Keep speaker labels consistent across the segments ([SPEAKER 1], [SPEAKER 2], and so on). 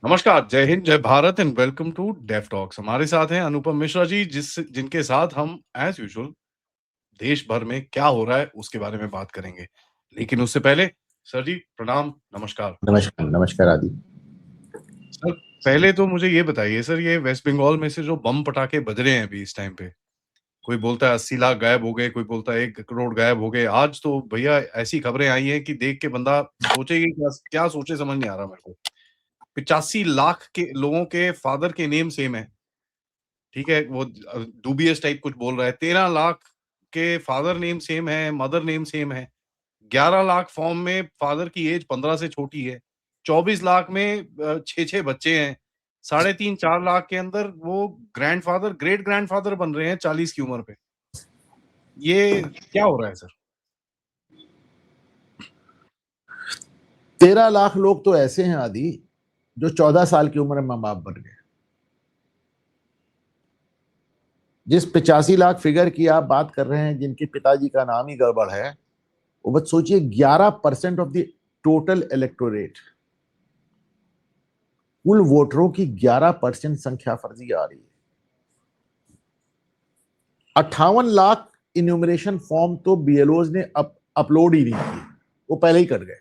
[SPEAKER 1] नमस्कार, जय हिंद, जय Bharat and welcome to deaf talks. हमारे साथ हैं अनुपम मिश्रा जी जिनके साथ हम एज़ यूजुअल देश भर में क्या हो रहा है उसके बारे में बात करेंगे। लेकिन उससे पहले सर जी प्रणाम, नमस्कार।
[SPEAKER 2] नमस्कार, नमस्कार आदि।
[SPEAKER 1] सर पहले तो मुझे ये बताइए सर ये वेस्ट बंगाल में से जो बम पटाखे बज रहे हैं अभी इस टाइम पे, कोई बोलता है 80 लाख गायब हो गए, कोई बोलता है 1 करोड़ गायब हो गए। आज तो भैया ऐसी खबरें आई हैं कि देख के बंदा सोचे कि क्या क्या सोचे समझ नहीं आ रहा मेरे को। 85 लाख के लोगों के फादर के नेम सेम है। ठीक है, वो डूबियस टाइप कुछ बोल रहा है। 13 लाख के फादर नेम सेम है, मदर नेम सेम है। 11 लाख फॉर्म में फादर की एज 15 से छोटी है। 24 लाख में 6-6 बच्चे हैं। साढ़े 3-4 लाख के अंदर वो ग्रैंडफादर, ग्रेट ग्रैंडफादर बन रहे हैं 40 की उम्र पे। ये क्या हो रहा है सर?
[SPEAKER 2] 13 लाख लोग तो ऐसे हैं आदि जो 14 साल की उम्र में मां बाप बन गए। जिस 85 लाख फिगर की आप बात कर रहे हैं जिनके पिताजी का नाम ही गड़बड़ है, वो बस सोचिए 11% ऑफ द टोटल इलेक्टोरेट, कुल वोटरों की 11% संख्या फर्जी आ रही है। 58 लाख इन्यूमरेशन फॉर्म तो बीएलओज ने अपलोड ही नहीं किए, वो पहले ही कर गए।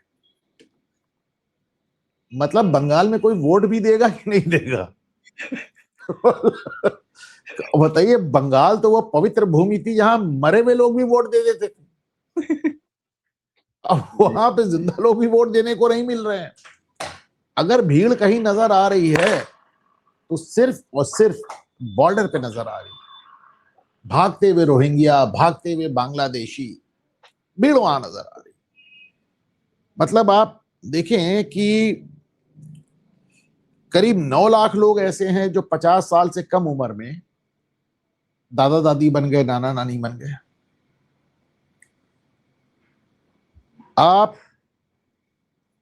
[SPEAKER 2] मतलब बंगाल में कोई वोट भी देगा कि नहीं देगा? बताइए, बंगाल तो वो पवित्र भूमि थी जहां मरे हुए लोग भी वोट दे देते थे। अब वहां पे जिंदा लोग भी वोट देने को नहीं मिल रहे हैं। अगर भीड़ कहीं नजर आ रही है तो सिर्फ और सिर्फ बॉर्डर पे नजर आ रही है। भागते हुए रोहिंग्या, भागते हुए बांग्लादेशी, भीड़ वहां नजर आ रही। मतलब आप देखें कि करीब 9 लाख लोग ऐसे हैं जो 50 साल से कम उम्र में दादा दादी बन गए, नाना नानी बन गए। आप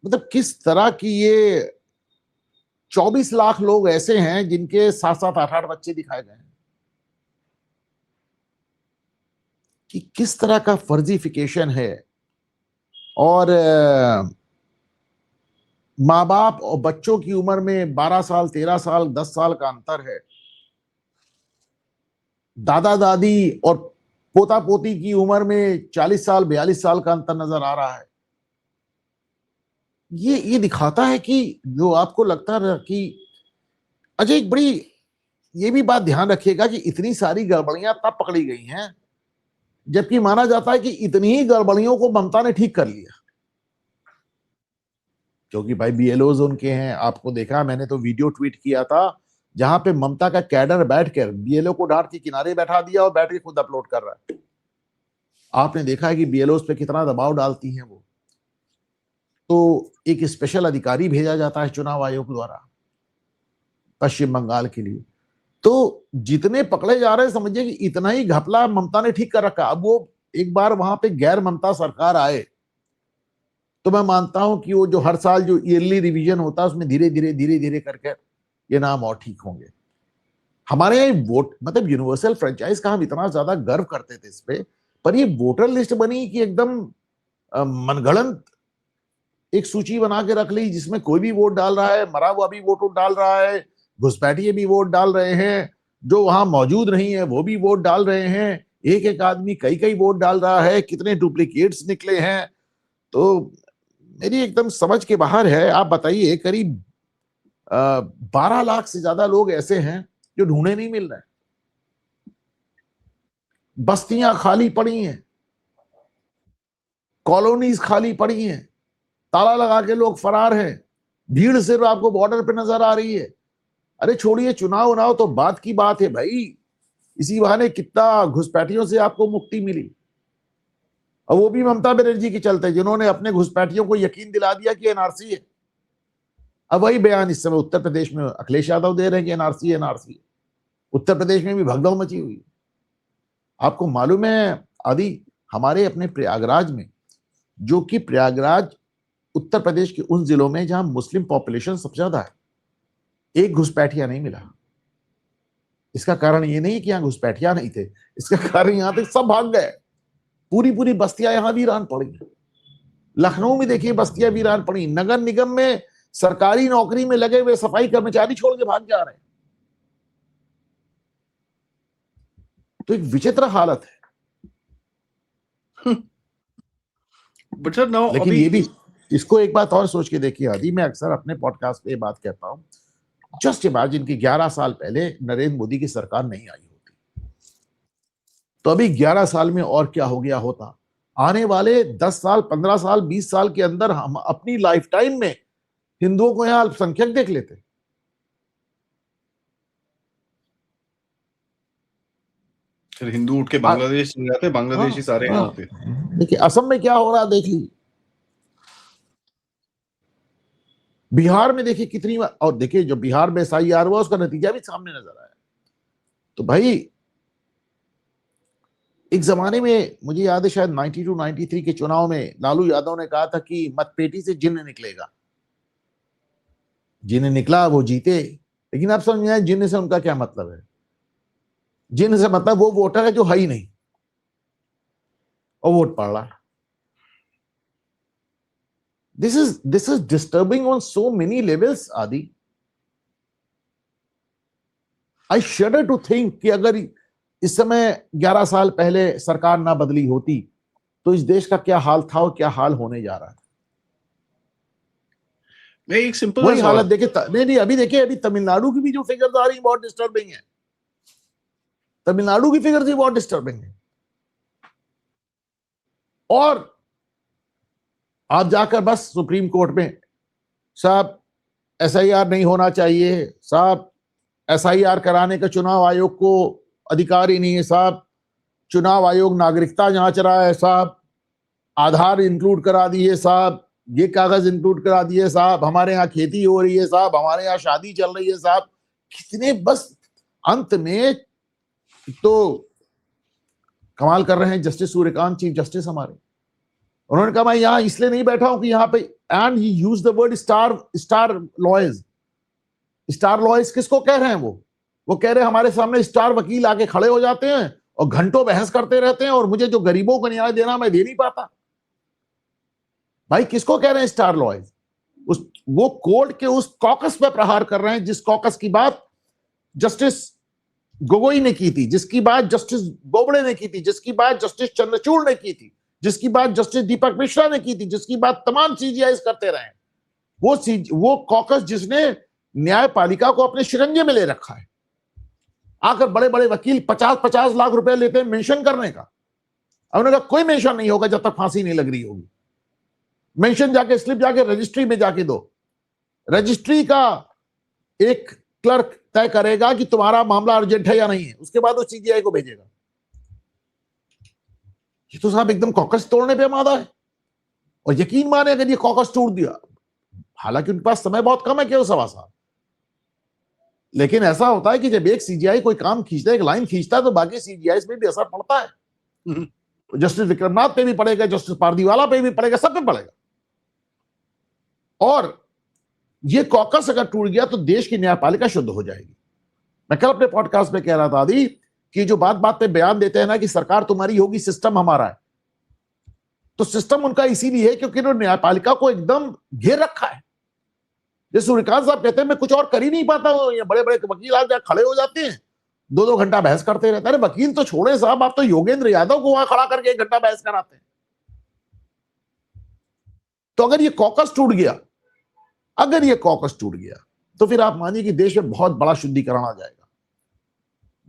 [SPEAKER 2] मतलब किस तरह की ये 24 लाख लोग ऐसे हैं जिनके 7-7 8-8 बच्चे दिखाए गए हैं कि किस तरह का फर्जीफिकेशन है। और माँ बाप और बच्चों की उम्र में 12 साल, 13 साल, 10 साल का अंतर है। दादा दादी और पोता पोती की उम्र में 40 साल, 42 साल का अंतर नजर आ रहा है। ये दिखाता है कि जो आपको लगता है कि अच्छा, एक बड़ी ये भी बात ध्यान रखिएगा कि इतनी सारी गड़बड़ियां तब पकड़ी गई हैं जबकि माना जाता है कि इतनी ही गड़बड़ियों को ममता ने ठीक कर लिया, क्योंकि भाई बीएलओज उनके हैं। आपको देखा, मैंने तो वीडियो ट्वीट किया था जहां पे ममता का कैडर बैठकर बीएलओ को डांट के किनारे बैठा दिया और बैठ के खुद अपलोड कर रहा है। आपने देखा है कि बीएलओज पे कितना दबाव डालती हैं वो। तो एक स्पेशल अधिकारी भेजा जाता है चुनाव आयोग द्वारा पश्चिम बंगाल के लिए। तो जितने पकड़े जा रहे हैं, समझिए कि इतना ही घपला ममता ने ठीक कर रखा। अब वो एक बार वहां पे गैर ममता सरकार आए तो मैं मानता हूं कि वो जो हर साल जो ईयरली रिवीजन होता है उसमें धीरे धीरे करके ये नाम और ठीक होंगे। हमारे यहाँ वोट मतलब यूनिवर्सल फ्रेंचाइज का हम इतना ज्यादा गर्व करते थे इस पे, पर ये वोटर लिस्ट बनी कि एकदम मनगढ़ंत एक सूची बना के रख ली जिसमें कोई भी वोट डाल रहा है, मरा हुआ भी वोट डाल रहा है, घुसपैठिए भी वोट डाल रहे हैं, जो वहां मौजूद नहीं है वो भी वोट डाल रहे हैं। एक एक आदमी कई कई वोट डाल रहा है, कितने डुप्लीकेट्स निकले हैं। तो मेरी एकदम समझ के बाहर है। आप बताइए, करीब 12 लाख से ज्यादा लोग ऐसे हैं जो ढूंढे नहीं मिल रहे हैं। बस्तियां खाली पड़ी हैं, कॉलोनीज खाली पड़ी हैं, ताला लगा के लोग फरार हैं। भीड़ सिर्फ आपको बॉर्डर पे नजर आ रही है। अरे छोड़िए चुनाव उनाव तो बात की बात है भाई, इसी बहाने कितना घुसपैठियों से आपको मुक्ति मिली। और वो भी ममता बनर्जी के चलते, जिन्होंने अपने घुसपैठियों को यकीन दिला दिया कि एनआरसी है। अब वही बयान इस समय उत्तर प्रदेश में अखिलेश यादव दे रहे हैं कि एनआरसी एनआरसी। उत्तर प्रदेश में भी भगदड़ मची हुई। आपको मालूम है आदि, हमारे अपने प्रयागराज में, जो कि प्रयागराज उत्तर प्रदेश के उन जिलों में जहां मुस्लिम पॉपुलेशन सबसे ज्यादा है, एक घुसपैठिया नहीं मिला। इसका कारण ये नहीं कि यहां घुसपैठिया नहीं थे, इसका कारण यहां तक सब भाग गए। पूरी पूरी बस्तियां यहां वीरान पड़ी। लखनऊ में देखिए बस्तियां वीरान पड़ी। नगर निगम में सरकारी नौकरी में लगे हुए सफाई कर्मचारी छोड़ के भाग जा रहे हैं। तो एक विचित्र हालत है।
[SPEAKER 1] बट सर नाउ
[SPEAKER 2] लेकिन ये भी, इसको एक बात और सोच के देखिए आदि, मैं अक्सर अपने पॉडकास्ट पे ये बात कहता हूं, जस्ट इमेजिन कि 11 साल पहले नरेंद्र मोदी की सरकार नहीं आई होती, तो अभी 11 साल में और क्या हो गया होता। आने वाले 10 साल, 15 साल, 20 साल के अंदर हम अपनी लाइफ टाइम में हिंदुओं को यहां अल्पसंख्यक देख लेते।
[SPEAKER 1] फिर हिंदू उठ के बांग्लादेश चले जाते, बांग्लादेशी सारे यहाँ होते।
[SPEAKER 2] देखिए असम में क्या हो रहा है, देख लीजिए। बिहार में देखिए कितनी, और देखिए जो बिहार में SIR हुआ उसका नतीजा भी सामने नजर आया। तो भाई एक जमाने में मुझे याद है शायद 92, 93 के चुनाव में लालू यादव ने कहा था कि मतपेटी से जिन्न निकलेगा। जिन्न निकला, वो जीते। लेकिन आप समझ में आए जिन्न से उनका क्या मतलब है। जिन्न से मतलब वो वोटर है जो है ही नहीं और वोट पड़ रहा है। This is disturbing on so many levels, Adi. I shudder to think कि अगर इस समय 11 साल पहले सरकार ना बदली होती तो इस देश का क्या हाल था और क्या हाल होने जा रहा है।
[SPEAKER 1] मैं एक सिंपल
[SPEAKER 2] वही हालत देखिए, नहीं अभी देखिए, अभी तमिलनाडु की भी जो फिगर्स आ रही बहुत डिस्टर्बिंग है। तमिलनाडु की फिगर्स भी बहुत डिस्टर्बिंग है। और आप जाकर बस सुप्रीम कोर्ट में, साहब SIR नहीं होना चाहिए, साहब SIR कराने का चुनाव आयोग को अधिकार ही नहीं है, साहब चुनाव आयोग नागरिकता जांच रहा है, साहब आधार इंक्लूड करा दिए, साहब ये कागज इंक्लूड करा दिए, साहब हमारे यहाँ खेती हो रही है, साहब हमारे यहाँ शादी चल रही है, साहब कितने, बस अंत में तो कमाल कर रहे हैं जस्टिस सूर्यकांत, चीफ जस्टिस हमारे। उन्होंने कहा मैं यहां इसलिए नहीं बैठा हूं कि यहां पे, and he use the word star lawyers. Star lawyers किसको कह रहे हैं? वो कह रहे हैं हमारे सामने स्टार वकील आके खड़े हो जाते हैं और घंटों बहस करते रहते हैं और मुझे जो गरीबों को न्याय देना मैं दे नहीं पाता। भाई किसको कह रहे हैं स्टार लॉयर्स? वो कोर्ट के उस कॉकस पे प्रहार कर रहे हैं जिस कॉकस की बात जस्टिस गोगोई ने की थी, जिसकी बात जस्टिस बोबड़े ने की थी, जिसकी बात जस्टिस चंद्रचूड़ ने की थी, जिसकी बात जस्टिस दीपक मिश्रा ने की थी, जिसकी बात तमाम CGIs करते रहे। वो कॉकस जिसने न्यायपालिका को अपने शिकंजे में ले रखा है। आकर बड़े बड़े वकील 50-50 लाख रुपए लेते हैं मेंशन करने का। उन्होंने कहा कोई मेंशन नहीं होगा जब तक फांसी नहीं लग रही होगी। मेंशन जाके, स्लिप जाके रजिस्ट्री में जाके दो। रजिस्ट्री का एक क्लर्क तय करेगा कि तुम्हारा मामला अर्जेंट है या नहीं है, उसके बाद वो CGI को भेजेगा। ये तो साहब एकदम कॉकस तोड़ने पे मादा है। और यकीन माने अगर ये कॉकस तोड़ दिया, हालांकि उनके पास समय बहुत कम है केवल 1.25 साल, लेकिन ऐसा होता है कि जब एक CGI कोई काम खींचता है, एक लाइन खींचता है, तो बाकी CGIs में भी असर पड़ता है। जस्टिस विक्रमनाथ पे भी पड़ेगा, जस्टिस पारदीवाला पे भी पड़ेगा, सब पे पड़ेगा। और ये कॉकस अगर टूट गया तो देश की न्यायपालिका शुद्ध हो जाएगी। मैं कल अपने पॉडकास्ट में कह रहा था आदि कि जो बात बात पे बयान देते हैं ना कि सरकार तुम्हारी होगी, सिस्टम हमारा है, तो सिस्टम उनका इसीलिए है क्योंकि उन्होंने न्यायपालिका को एकदम घेर रखा है। जैसे सूर्यकांत साहब कहते हैं मैं कुछ और कर ही नहीं पाता हूं, ये बड़े बड़े वकील आज खड़े हो जाते हैं, 2-2 घंटा बहस करते रहते हैं। वकील तो छोड़े साहब, आप तो योगेंद्र यादव को वहां खड़ा करके 1 घंटा बहस कराते हैं। तो अगर ये कॉकस टूट गया, तो फिर आप मानिए कि देश में बहुत बड़ा शुद्धिकरण आ जाएगा।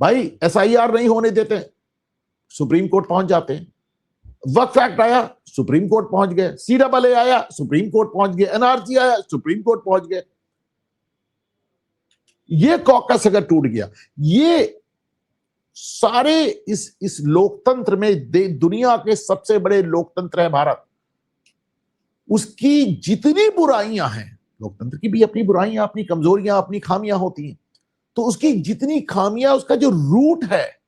[SPEAKER 2] भाई SIR नहीं होने देते, सुप्रीम कोर्ट पहुंच जाते हैं। वक्फ एक्ट आया, सुप्रीम कोर्ट पहुंच गए। CAA आया, सुप्रीम कोर्ट पहुंच गए। NRC आया, सुप्रीम कोर्ट पहुंच गए। ये कॉकस अगर टूट गया, ये सारे इस लोकतंत्र में, दुनिया के सबसे बड़े लोकतंत्र है भारत, उसकी जितनी बुराइयां हैं, लोकतंत्र की भी अपनी बुराइयां, अपनी कमजोरियां, अपनी खामियां होती हैं, तो उसकी जितनी खामियां, उसका जो रूट है,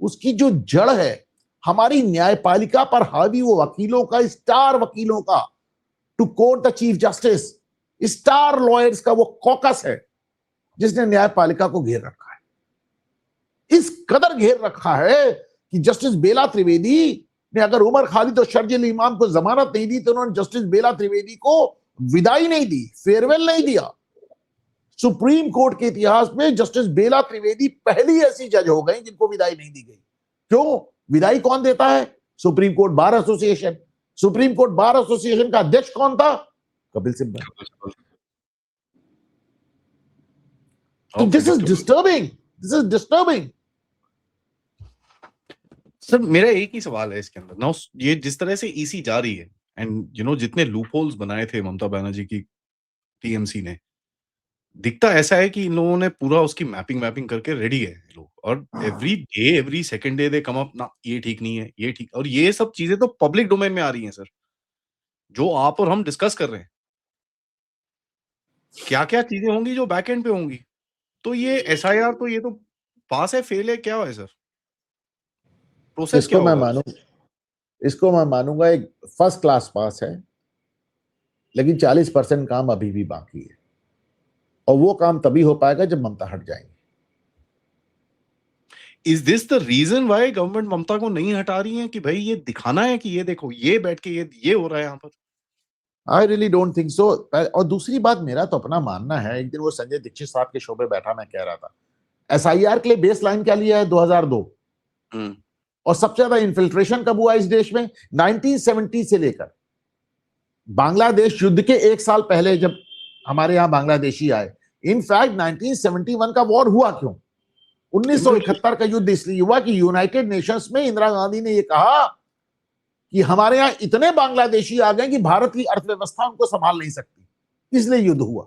[SPEAKER 2] उसकी जो जड़ है, हमारी न्यायपालिका पर हावी वो वकीलों का, स्टार वकीलों का, to quote the chief justice, star lawyers का वो कॉकस है जिसने न्यायपालिका को घेर रखा है। इस कदर घेर रखा है कि जस्टिस बेला त्रिवेदी ने अगर उमर खालिद और शर्जील इमाम को जमानत नहीं दी तो उन्होंने जस्टिस बेला त्रिवेदी को विदाई नहीं दी, फेयरवेल नहीं दिया। सुप्रीम कोर्ट के इतिहास में जस्टिस बेला त्रिवेदी पहली ऐसी जज हो गई जिनको विदाई नहीं दी गई। क्यों? विदाई कौन देता है? Supreme court bar association. Supreme court bar association का अध्यक्ष कौन था? कपिल सिब्बल। तो this is disturbing, this is disturbing.
[SPEAKER 1] Sir मेरा एक ही सवाल है इसके अंदर ना, ये जिस तरह से ईसी जा रही है एंड जितने लूपहोल्स बनाए थे ममता बनर्जी की टीएमसी ने, दिखता ऐसा है कि इन लोगों ने पूरा उसकी मैपिंग करके रेडी है लोग, और every day every second day they come up ना, ये ठीक नहीं है, ये ठीक, और ये सब चीजें तो पब्लिक डोमेन में आ रही हैं सर, जो आप और हम डिस्कस कर रहे हैं। क्या-क्या चीजें होंगी जो बैक एंड पे होंगी। तो ये एसआईआर तो ये तो पास है, फेल है, क्या है सर? प्रोसेस क्या होगा?
[SPEAKER 2] इसको मैं मानूंगा एक फर्स्ट क्लास पास है, लेकिन 40% काम अभी भी बाकी है, और वो काम तभी हो पाएगा जब ममता हट जाएंगे।
[SPEAKER 1] Is this the reason why government Mamata को नहीं हटा रही है कि भाई ये दिखाना है कि ये देखो, ये बैठ के ये हो रहा है यहाँ पर?
[SPEAKER 2] I really don't think so. और दूसरी बात, मेरा तो अपना मानना है, एक दिन वो संजय दीक्षित साहब के शो पे बैठा, मैं कह रहा था एसआईआर के लिए बेस लाइन क्या लिया है? 2002। और सबसे ज्यादा इन्फिल्ट्रेशन कब हुआ इस देश में? 1970 से लेकर बांग्लादेश युद्ध के 1 साल पहले जब हमारे यहां बांग्लादेशी आए। इनफैक्ट 1971 का वॉर हुआ क्यों? 1971 का युद्ध इसलिए हुआ कि यूनाइटेड नेशंस में इंदिरा गांधी ने यह कहा कि हमारे यहां इतने बांग्लादेशी आ गए कि भारत की अर्थव्यवस्था उनको संभाल नहीं सकती, इसलिए युद्ध हुआ।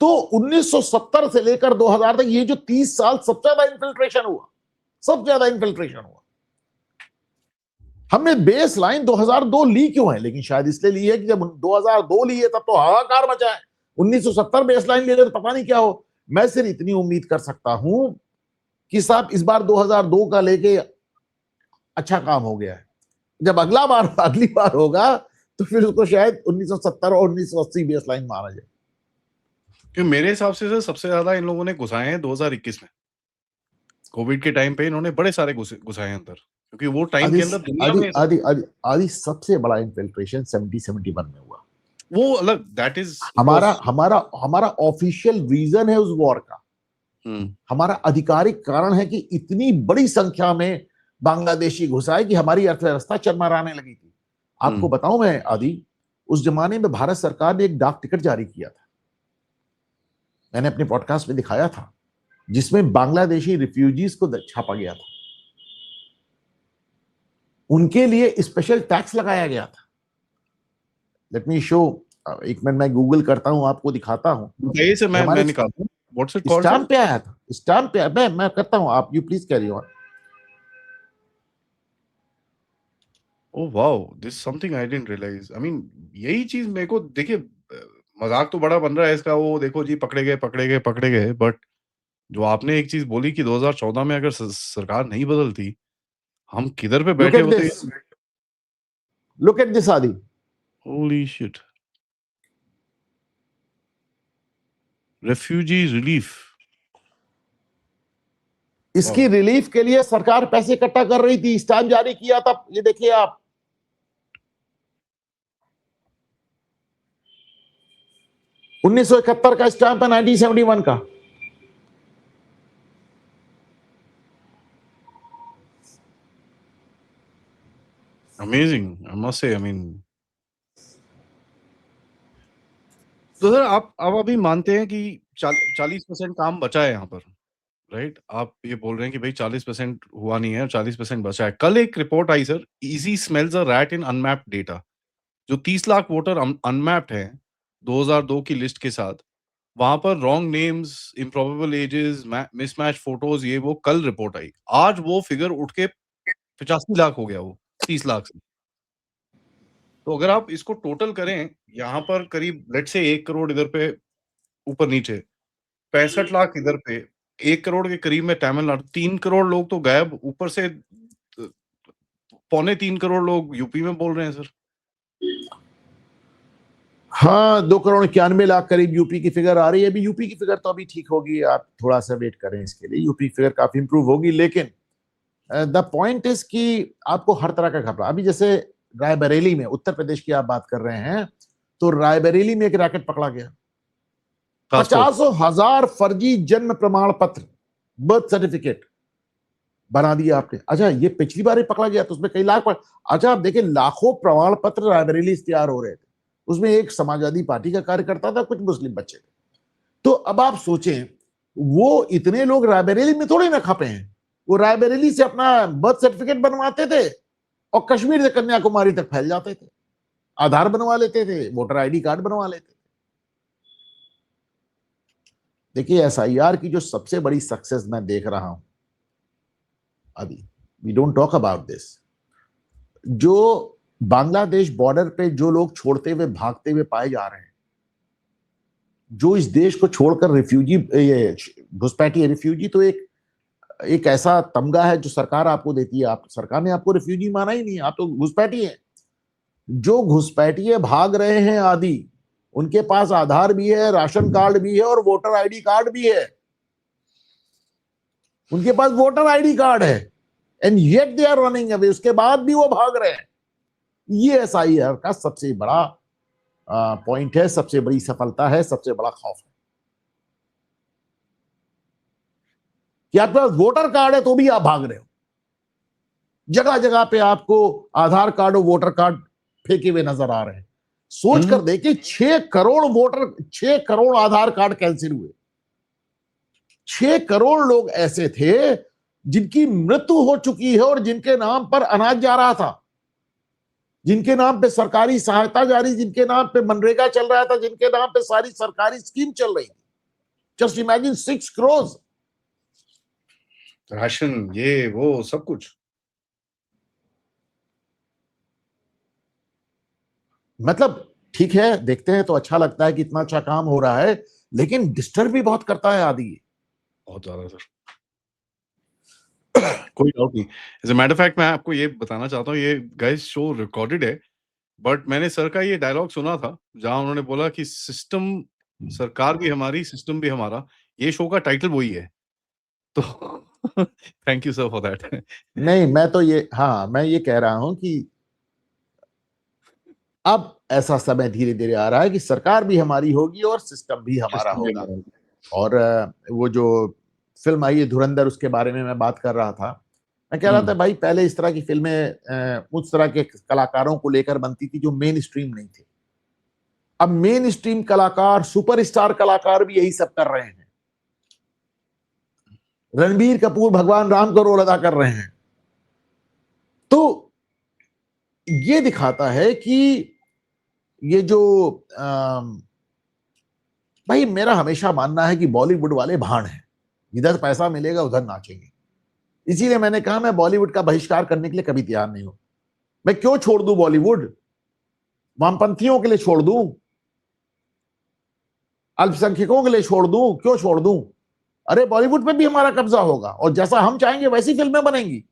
[SPEAKER 2] तो 1970 से लेकर 2000 तक ये जो 30 साल सबसे ज्यादा इन्फिल्ट्रेशन हुआ, सबसे ज्यादा इन्फिल्ट्रेशन हुआ। हमने बेस लाइन 2002 ली क्यों है? लेकिन शायद इसलिए ली है कि जब 2002 लिए तब तो हाहाकार मचा है, 1970 बेस लाइन ले रहे तो पता नहीं क्या हो। मैं सिर्फ इतनी उम्मीद कर सकता हूं कि साहब इस बार 2002 का लेके अच्छा काम हो गया है, जब अगली बार होगा तो फिर उसको शायद 1970 और 1980 बेस लाइन माना जाए।
[SPEAKER 1] क्योंकि मेरे हिसाब से सर सबसे ज्यादा इन लोगों ने घुसाए हैं 2021 में, कोविड के टाइम पे इन्होंने बड़े सारे घुसाए अंदर, क्योंकि वो टाइम के अंदर दुनिया में
[SPEAKER 2] आदि सबसे बड़ा इन्फिल्ट्रेशन 70-71 में हुआ।
[SPEAKER 1] वो अलग, दैट इज
[SPEAKER 2] हमारा ऑफिशियल रीजन है उस वॉर का। हमारा आधिकारिक कारण है कि इतनी बड़ी संख्या में बांग्लादेशी घुसाए कि हमारी अर्थव्यवस्था चरमराने लगी थी। आपको बताऊं मैं आदि, उस जमाने में भारत सरकार ने एक डाक टिकट जारी किया था, मैंने अपने पॉडकास्ट में दिखाया था, जिसमें बांग्लादेशी रिफ्यूजीज को छापा गया था, उनके लिए स्पेशल टैक्स लगाया गया था। लेट मी शो, एक मिनट मैं गूगल करता हूं, आपको दिखाता हूं।
[SPEAKER 1] मैं निकालता हूं, व्हाट्स इट कॉल्ड?
[SPEAKER 2] स्टैम्प पे आया था, स्टैम्प पे मैं करता हूं, आप you please carry on.
[SPEAKER 1] Oh wow, this something I didn't realise. I mean यही चीज मेरे को, देखिए मजाक तो बड़ा बन रहा है इसका, वो देखो जी पकड़े गए, बट जो आपने एक चीज बोली कि 2014 में अगर सरकार नहीं बदलती, हम किधर पे बैठे होते?
[SPEAKER 2] लुक एट दिस आदि,
[SPEAKER 1] होली शिट, रेफ्यूजी रिलीफ।
[SPEAKER 2] इसकी रिलीफ के लिए सरकार पैसे इकट्ठा कर रही थी, स्टैम्प जारी किया था, ये देखिए आप, $1971 का स्टैम्प है 1971 का।
[SPEAKER 1] Amazing, I must say. I mean तो सर आप अभी मानते हैं कि 40% काम बचा है यहाँ पर, राइट? आप ये बोल रहे हैं कि भाई 40% हुआ नहीं है और 40% बचा है। कल एक report I sir, easy smells a rat in unmapped data, जो 30 लाख वोटर अनमैप्ड हैं 2002 की लिस्ट के साथ, वहां पर wrong names, improbable ages, mismatch photos, ये वो कल रिपोर्ट आई। आज वो फिगर उठ के 85 लाख हो गया, वो 30 लाख से। तो अगर आप इसको टोटल करें, यहाँ पर करीब लेट से 1 करोड़ इधर पे ऊपर नीचे, 65 लाख इधर पे, 1 करोड़ के करीब में तमिलनाडु, 3 करोड़ लोग तो गायब, ऊपर से 3.25 करोड़ लोग यूपी में बोल रहे हैं सर।
[SPEAKER 2] हाँ, 2,91,00,000 करीब यूपी की फिगर आ रही है। अभी यूपी की फिगर तो अभी ठीक होगी, आप थोड़ा सा वेट करें इसके लिए, यूपी फिगर काफी इंप्रूव होगी। लेकिन द पॉइंट इज कि आपको हर तरह का घबरा, अभी जैसे रायबरेली में, उत्तर प्रदेश की आप बात कर रहे हैं, तो रायबरेली में एक रैकेट पकड़ा गया,
[SPEAKER 1] पासपोर्ट
[SPEAKER 2] 50,000 फर्जी जन्म प्रमाण पत्र, बर्थ सर्टिफिकेट बना दिया आपने। अच्छा, ये पिछली बार ही पकड़ा गया तो उसमें कई लाख अच्छा, आप देखिए लाखों प्रमाण पत्र रायबरेली से तैयार हो रहे थे, उसमें एक समाजवादी पार्टी का कार्यकर्ता था, कुछ मुस्लिम बच्चे थे। तो अब आप सोचें, वो इतने लोग रायबरेली में थोड़ी ना खपे हैं, वो रायबरेली से अपना बर्थ सर्टिफिकेट बनवाते थे और कश्मीर से कन्याकुमारी तक फैल जाते थे, आधार बनवा लेते थे, वोटर आईडी कार्ड बनवा लेते थे। देखिए, एसआईआर की जो सबसे बड़ी सक्सेस मैं देख रहा हूं अभी, we don't talk about this, जो बांग्लादेश बॉर्डर पे जो लोग छोड़ते हुए भागते हुए पाए जा रहे हैं, जो इस देश को छोड़कर रिफ्यूजी, घुसपैठी रिफ्यूजी तो एक ऐसा तमगा है जो सरकार आपको देती है, आप सरकार ने आपको रिफ्यूजी माना ही नहीं, आप तो घुसपैठी है। जो घुसपैठिए भाग रहे हैं आदि, उनके पास आधार भी है, राशन कार्ड भी है और वोटर आईडी कार्ड भी है, उनके पास वोटर आईडी कार्ड है, and yet they are running away, उसके बाद भी वो भाग रहे हैं। ये एसआईआर का सबसे बड़ा पॉइंट है, सबसे बड़ी सफलता है, सबसे बड़ा खौफ है कि आपके पास वोटर कार्ड है तो भी आप भाग रहे हो। जगह जगह पे आपको आधार कार्ड और वोटर कार्ड फेंके हुए नजर आ रहे हैं। सोच कर देखिए, 6 करोड़ आधार कार्ड कैंसिल हुए। 6 करोड़ लोग ऐसे थे जिनकी मृत्यु हो चुकी है और जिनके नाम पर अनाज जा रहा था, जिनके नाम पे सरकारी सहायता जारी, जिनके नाम पे मनरेगा चल रहा था, जिनके नाम पे सारी सरकारी स्कीम चल रही थी। जस्ट इमेजिन 6 करोड़
[SPEAKER 1] राशन, ये वो सब कुछ।
[SPEAKER 2] मतलब ठीक है, देखते हैं तो अच्छा लगता है कि इतना अच्छा काम हो रहा है, लेकिन डिस्टर्ब भी बहुत करता है आदि।
[SPEAKER 1] बहुत ज्यादा सर, कोई डाउट नहीं। As a matter of fact मैं आपको ये बताना चाहता हूँ, ये गाइस शो रिकॉर्डेड है, बट मैंने सर का ये डायलॉग सुना था, जहाँ उन्होंने बोला कि सिस्टम, सरकार भी हमारी, सिस्टम भी हमारा। ये शो का टाइटल वही है। तो thank you sir for that.
[SPEAKER 2] नहीं, मैं तो ये, हाँ, मैं ये कह रहा हूं कि अब ऐसा समय धीरे धीरे आ रहा है कि सरकार भी हमारी होगी और सिस्टम भी हमारा
[SPEAKER 1] सिस्टम भी
[SPEAKER 2] होगा।
[SPEAKER 1] हमारा।
[SPEAKER 2] और वो जो फिल्म आई है धुरंधर, उसके बारे में मैं बात कर रहा था। मैं कह रहा था
[SPEAKER 1] हुँ,
[SPEAKER 2] भाई, पहले इस तरह की फिल्में उस तरह के कलाकारों को लेकर बनती थी जो मेन स्ट्रीम नहीं थे। अब मेन स्ट्रीम कलाकार, सुपरस्टार कलाकार भी यही सब कर रहे हैं। रणबीर कपूर भगवान राम का रोल अदा कर रहे हैं। तो ये दिखाता है कि ये जो भाई, मेरा हमेशा मानना है कि बॉलीवुड वाले भाड़ हैं, इधर पैसा मिलेगा उधर नाचेंगे। इसीलिए मैंने कहा मैं बॉलीवुड का बहिष्कार करने के लिए कभी तैयार नहीं हूं। मैं क्यों छोड़ दूं बॉलीवुड? वामपंथियों के लिए छोड़ दूं? अल्पसंख्यकों के लिए छोड़ दूं? क्यों छोड़ दूं? अरे, बॉलीवुड पे भी हमारा कब्जा होगा और जैसा हम चाहेंगे वैसी फिल्में बनेंगी।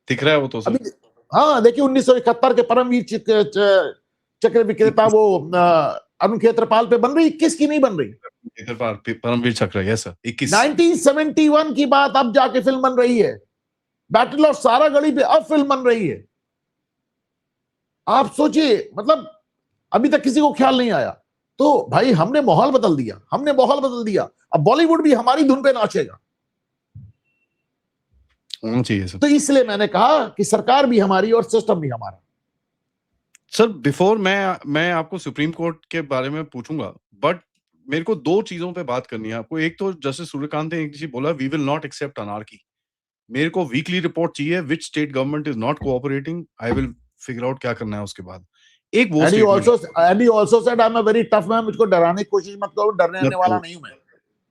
[SPEAKER 1] दिख रहा है वो तो सर।
[SPEAKER 2] अभी, हाँ, देखिए 1971 के परमवीर चक्र विक्रेता
[SPEAKER 1] 21
[SPEAKER 2] वो अरुण खेत्रपाल पे बन रही, 21 की नहीं बन रही।
[SPEAKER 1] परमवीर चक्र, यस सर, 21।
[SPEAKER 2] 1971 की बात अब जाके फिल्म बन रही है। बैटल ऑफ सारागढ़ी पे अब फिल्म बन रही है। आप सोचिए, मतलब अभी तक किसी को ख्याल नहीं आया। तो भाई, हमने माहौल बदल दिया, हमने माहौल बदल दिया। अब बॉलीवुड भी हमारी धुन पे नाचेगा।
[SPEAKER 1] होना चाहिए सर।
[SPEAKER 2] तो इसलिए मैंने कहा कि सरकार भी हमारी और सिस्टम भी हमारा।
[SPEAKER 1] सर बिफोर मैं आपको सुप्रीम कोर्ट के बारे में पूछूंगा, बट मेरे को 2 चीज़ों पे बात करनी है आपको। एक तो जस्टिस सूर्यकांत ने एक चीज़ बोला, we will not accept anarchy. मेरे को वीकली रिपोर्ट चाहिए, which state government is not cooperating, I will figure out क्या करना है उसके बाद। एक वो
[SPEAKER 2] and he
[SPEAKER 1] statement
[SPEAKER 2] also and he also said I am a very tough man, मुझको डराने की कोशिश मत करो, डरने वाला नहीं हूं मैं।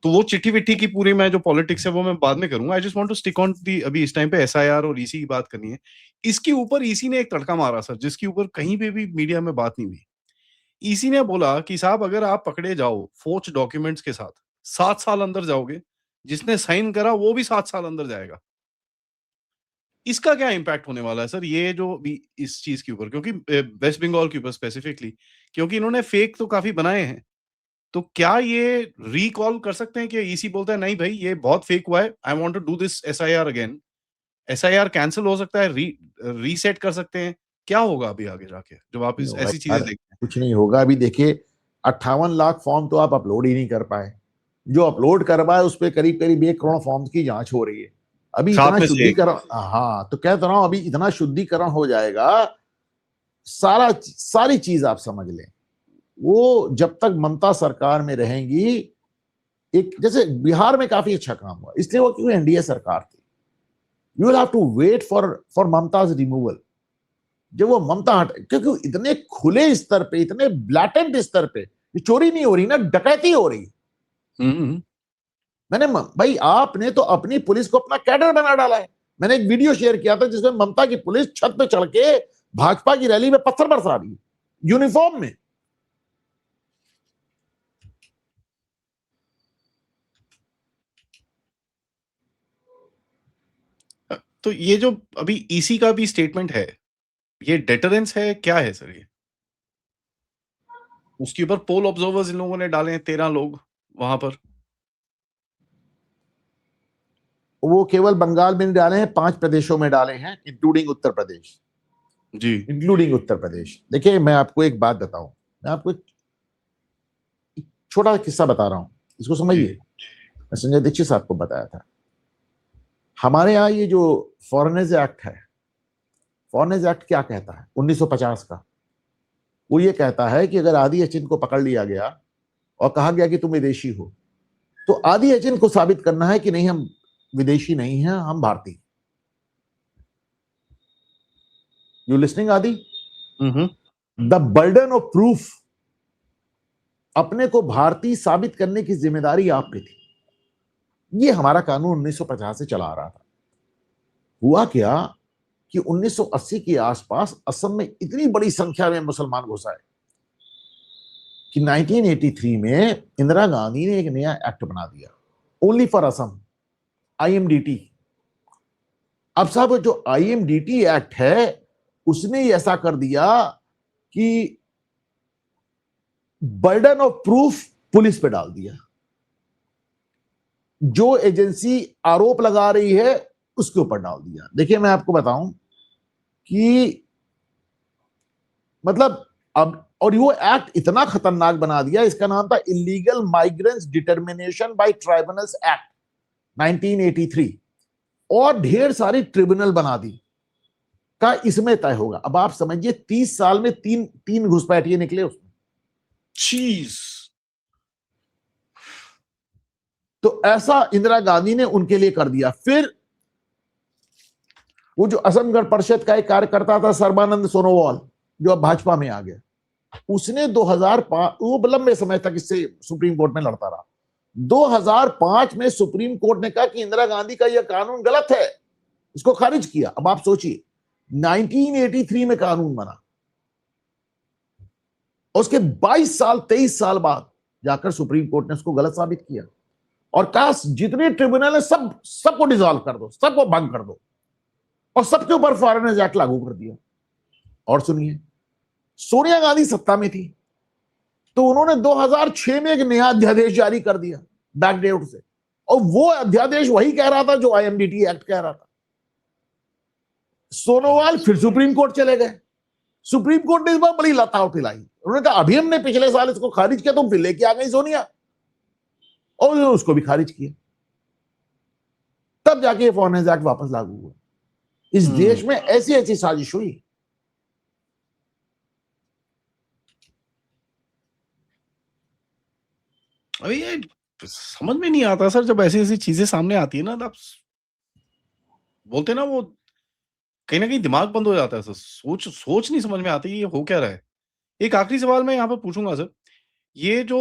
[SPEAKER 1] तो वो चिट्ठी-विट्ठी की पूरी मैं जो पॉलिटिक्स है वो मैं बाद में करूँगा। I just want to stick on the, अभी इस टाइम पे एसआईआर और ईसी की बात करनी है। इसके ऊपर ईसी ने एक तड़का मारा सर, जिसके ऊपर कहीं पे भी मीडिया में बात नहीं हुई। ईसी ने बोला कि साहब अगर आप पकड़े जाओ फोर्ज डॉक्यूमेंट्स के साथ, 7 साल अंदर जाओगे, जिसने साइन करा वो भी 7 साल अंदर जाएगा। इसका क्या इम्पैक्ट होने वाला है सर, ये जो भी इस चीज़ के ऊपर, क्योंकि वेस्ट बंगाल के ऊपर स्पेसिफिकली, क्योंकि इन्होंने फेक तो काफ़ी बनाए हैं। तो क्या ये रिकॉल कर सकते हैं कि ईसी बोलता है नहीं भाई ये बहुत फेक हुआ है, I want to do this SIR again, SIR cancel हो सकता है, रीसेट कर सकते हैं, क्या होगा अभी आगे जाके जब आप
[SPEAKER 2] नहीं
[SPEAKER 1] इस
[SPEAKER 2] होगा
[SPEAKER 1] ऐसी चीजें
[SPEAKER 2] यार,
[SPEAKER 1] देखते हैं?
[SPEAKER 2] कुछ नहीं होगा। अभी देखिए 58 लाख फॉर्म तो आप अपलोड ही नहीं कर पाए। जो अपलोड करवाए उस पर करीब करीब 1 करोड़ फॉर्म की जांच हो रही है। अभी
[SPEAKER 1] 7
[SPEAKER 2] इतना
[SPEAKER 1] में से 1।
[SPEAKER 2] शुद्धिकरण, हाँ तो कहता रहा हूं, अभी इतना शुद्धिकरण हो जाएगा, सारी चीज आप समझ लें। वो जब तक ममता सरकार में रहेंगी, एक जैसे बिहार में काफी अच्छा काम हुआ, इसलिए वो क्योंकि एनडीए सरकार थी। You will have to wait for Mamata's removal. जब वो ममता हट, क्योंकि इतने खुले स्तर पे, इतने ब्लैटेंट स्तर पे ये चोरी नहीं हो रही ना, डकैती हो रही। मैंने भाई, आपने तो अपनी पुलिस को अपना कैडर बना डाला है। मैंने एक वीडियो शेयर किया था जिसमें ममता की पुलिस छत पे चढ़ के भाजपा की रैली में पत्थर बरसा रही है यूनिफॉर्म में।
[SPEAKER 1] तो ये जो अभी ईसी का भी स्टेटमेंट है, ये डेटरेंस है, क्या है सर ये? उसके ऊपर पोल ऑब्जर्वर्स इन लोगों ने डाले हैं 13 लोग वहां पर।
[SPEAKER 2] वो केवल बंगाल में नहीं डाले हैं, 5 प्रदेशों में डाले हैं, इंक्लूडिंग उत्तर प्रदेश।
[SPEAKER 1] जी।
[SPEAKER 2] इंक्लूडिंग उत्तर प्रदेश। देखिए मैं आपको एक बात बताऊं, मैं आपको एक छोटा किस्सा बता रहा हूं, इसको
[SPEAKER 1] जी।
[SPEAKER 2] समझिए। मैं संजय दीक्षित साहब को बताया था, हमारे यहाँ ये जो फॉरेनर्स एक्ट है, फॉरेनर्स एक्ट क्या कहता है 1950 का? वो ये कहता है कि अगर आदि एजेंट को पकड़ लिया गया और कहा गया कि तुम विदेशी हो, तो आदि एजेंट को साबित करना है कि नहीं, हम विदेशी नहीं हैं, हम भारतीय। यू लिसनिंग आदि? द बर्डन ऑफ प्रूफ, अपने को भारतीय साबित करने की जिम्मेदारी आप पे थी। ये हमारा कानून 1950 से चला आ रहा था। हुआ क्या कि 1980 के आसपास असम में इतनी बड़ी संख्या में मुसलमान घुस आए कि 1983 में इंदिरा गांधी ने एक नया एक्ट बना दिया, ओनली फॉर असम, आईएमडीटी। अब साहब जो आईएमडीटी एक्ट है, उसने ऐसा कर दिया कि बर्डन ऑफ प्रूफ पुलिस पे डाल दिया। जो एजेंसी आरोप लगा रही है उसके ऊपर डाल दिया। देखिए मैं आपको बताऊं कि मतलब अब, और वो एक्ट इतना खतरनाक बना दिया, इसका नाम था illegal migrants determination by tribunals act 1983, और ढेर सारी ट्रिब्यूनल बना दी का इसमें तय होगा। अब आप समझिए 30 साल में तीन घुसपैठिए निकले उसमें।
[SPEAKER 1] चीज।
[SPEAKER 2] तो ऐसा इंदिरा गांधी ने उनके लिए कर दिया। फिर वो जो असम गण परिषद का एक कार्यकर्ता था सर्बानंद सोनोवाल, जो अब भाजपा में आ गया, उसने 2005, वो लंबे समय तक इससे सुप्रीम कोर्ट में लड़ता रहा। 2005 में सुप्रीम कोर्ट ने कहा कि इंदिरा गांधी का यह कानून गलत है, इसको खारिज किया। अब आप सोचिए 1983 में कानून बना, उसके 22 साल 23 साल बाद जाकर सुप्रीम कोर्ट ने उसको गलत साबित किया और कहा जितने ट्रिब्यूनल है सबको डिसॉल्व कर दो, सबको भंग कर दो, और सबके ऊपर फॉरेनर्स एक्ट लागू कर दिया। और सुनिए, सोनिया गांधी सत्ता में थी तो उन्होंने 2006 में एक नया अध्यादेश जारी कर दिया बैकडेट से, और वो अध्यादेश वही कह रहा था जो आईएमडीटी एक्ट कह रहा था। सोनोवाल फिर सुप्रीम कोर्ट चले गए। सुप्रीम कोर्ट ने इस बार बड़ी लताड़ पिलाई, उन्होंने कहा अभी हमने पिछले साल इसको खारिज किया, तुम फिर लेके आ गई सोनिया, और उन्होंने उसको भी खारिज किया। तब जाके फॉरेनर्स एक्ट वापस लागू हुआ। इस देश में ऐसी ऐसी साजिश हुई।
[SPEAKER 1] अभी ये समझ में नहीं आता सर, जब ऐसी ऐसी चीजें सामने आती है ना, आप बोलते ना, वो कहीं ना कहीं दिमाग बंद हो जाता है सर। सोच नहीं समझ में आती ये हो क्या रहा है। एक आखिरी सवाल मैं यहाँ पर पूछूंगा सर, ये जो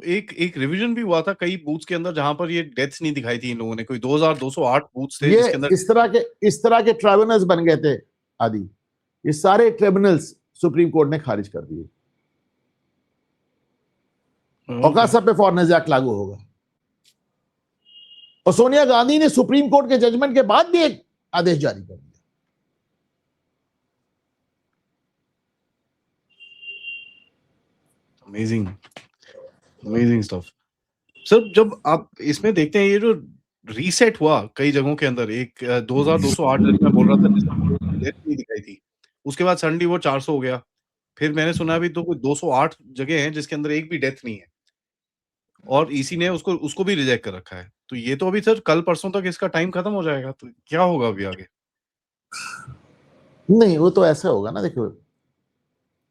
[SPEAKER 1] एक एक रिवीजन भी हुआ था कई बूथ्स के अंदर जहां पर ये डेथ्स नहीं दिखाई थी इन लोगों ने, कोई 2208 बूथ्स थे
[SPEAKER 2] ये
[SPEAKER 1] जिसके अंदर
[SPEAKER 2] इस तरह के ट्राइब्यूनल्स बन गए थे आदि, ये सारे ट्रिब्यूनल्स सुप्रीम कोर्ट ने खारिज कर दिए और कहा सब पे फॉरेनर्स एक्ट लागू होगा। और सोनिया गांधी ने सुप्रीम कोर्ट के जजमेंट के बाद भी एक आदेश जारी कर दिया।
[SPEAKER 1] Amazing, amazing stuff sir. जब आप इसमें देखते हैं ये जो रीसेट हुआ कई जगहों के अंदर, एक 2208 जैसे मैं बोल रहा था जिसमें डेथ नहीं दिखाई थी, उसके बाद सडनली वो 400 हो गया। फिर मैंने सुना अभी तो कोई 208 जगह हैं जिसके अंदर एक भी डेथ नहीं है और ईसी ने उसको उसको भी रिजेक्ट कर रखा है। तो ये तो अभी सर कल-परसों तक इसका टाइम खत्म हो जाएगा, तो क्या होगा अभी आगे?
[SPEAKER 2] नहीं, वो तो ऐसा होगा ना, देखो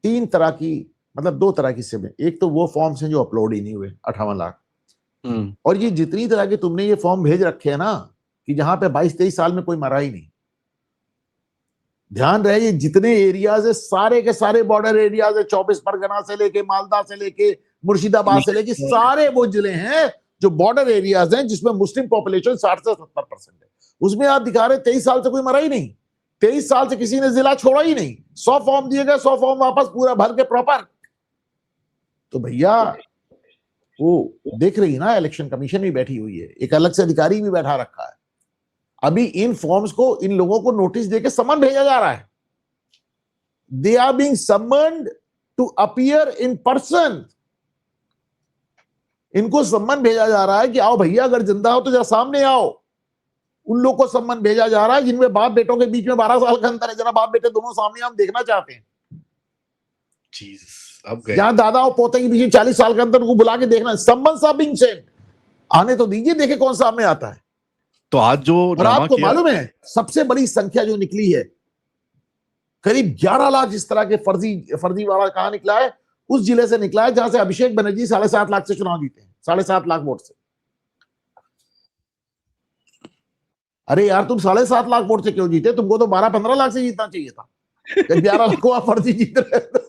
[SPEAKER 2] 3 तरह की, मतलब 2 तरह की सिमें, एक तो वो फॉर्म्स हैं जो अपलोड ही नहीं हुए 58 लाख,
[SPEAKER 1] हुँ।
[SPEAKER 2] और ये जितनी तरह के तुमने ये फॉर्म भेज रखे हैं ना, कि जहां पे 22-23 साल में कोई मरा ही नहीं। ध्यान रहे, ये जितने एरियाज है सारे के सारे बॉर्डर एरियाज है, 24 परगना से लेके मालदा से लेके मुर्शिदाबाद से लेके सारे वो जिले हैं जो बॉर्डर एरियाज हैं जिसमें मुस्लिम पॉपुलेशन 60 से 70% है। उसमें आप दिखा रहे 23 साल से कोई मरा ही नहीं, 23 साल से किसी ने जिला छोड़ा ही नहीं, 100 फॉर्म दिए गए, 100 फॉर्म वापस पूरा भर के प्रॉपर। तो भैया वो देख रही ना, इलेक्शन कमीशन भी बैठी हुई है, एक अलग से अधिकारी भी बैठा रखा है। अभी इन फॉर्म्स को, इन लोगों को नोटिस देके समन भेजा जा रहा है। They are being summoned to appear in person. इनको सम्मन भेजा जा रहा है कि आओ भैया, अगर जिंदा हो तो जरा सामने आओ। उन लोग को सम्मन भेजा जा रहा है जिनमें बाप बेटों के बीच में 12 साल का अंतर है, जरा बाप बेटे दोनों सामने हम देखना चाहते हैं।
[SPEAKER 1] जीसस! अब गए।
[SPEAKER 2] जहां दादा और पोते के बीच में 40 साल का अंतर, उनको बुला के देखना, सम्मन सा बिंग सेंड, आने तो दीजिए, देखे कौन सामने आता है।
[SPEAKER 1] तो आज जो
[SPEAKER 2] और
[SPEAKER 1] ड्रामा
[SPEAKER 2] आपको
[SPEAKER 1] किया
[SPEAKER 2] मालूम है सबसे बड़ी संख्या जो निकली है, करीब 11 लाख इस तरह के फर्जी वाला कहां निकला है, उस जिले से निकला है जहां से अभिषेक बनर्जी 7.5 लाख से चुनाव जीते हैं, 7.5 लाख वोट से। अरे यार, तुम 7.5 लाख वोट से क्यों जीते? तुमको तो 12-15 लाख से जीतना चाहिए था, जब 11 लाख को आप फर्जी जीत रहे थे।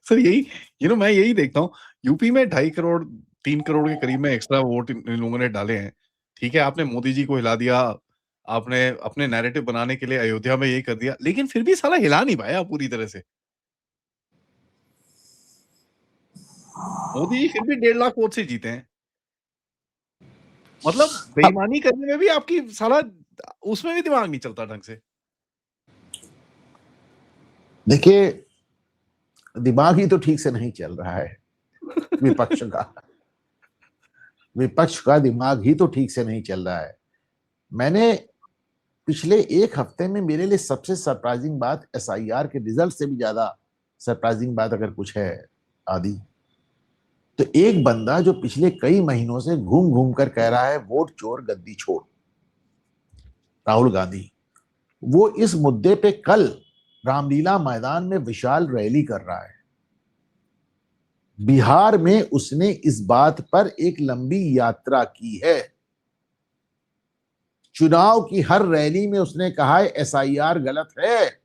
[SPEAKER 1] सर यही मैं यही देखता हूँ, यूपी में 2.5 करोड़ 3 करोड़ के करीब में एक्स्ट्रा वोट इन लोगों ने डाले हैं। ठीक है, आपने मोदी जी को हिला दिया, आपने अपने नैरेटिव बनाने के लिए अयोध्या में ये कर दिया, लेकिन फिर भी साला हिला नहीं पाया पूरी तरह से। मोदी जी फिर भी 1.5 लाख वोट से जीते हैं। मतलब
[SPEAKER 2] अब
[SPEAKER 1] बेईमानी करने में भी आपकी साला उसमें भी दिमाग नहीं चलता ढंग से।
[SPEAKER 2] देखिए, दिमाग ही तो ठीक से नहीं चल रहा है विपक्ष का। विपक्ष का दिमाग ही तो ठीक से नहीं चल रहा है। मैंने पिछले 1 हफ्ते में, मेरे लिए सबसे सरप्राइजिंग बात एसआईआर के रिजल्ट से भी ज्यादा सरप्राइजिंग बात अगर कुछ है आदि, तो एक बंदा जो पिछले कई महीनों से घूम घूम कर कह रहा है वोट चोर गद्दी छोड़, राहुल गांधी, वो इस मुद्दे पे कल रामलीला मैदान में विशाल रैली कर रहा है। बिहार में उसने इस बात पर एक लंबी यात्रा की है। चुनाव की हर रैली में उसने कहा है एसआईआर गलत है,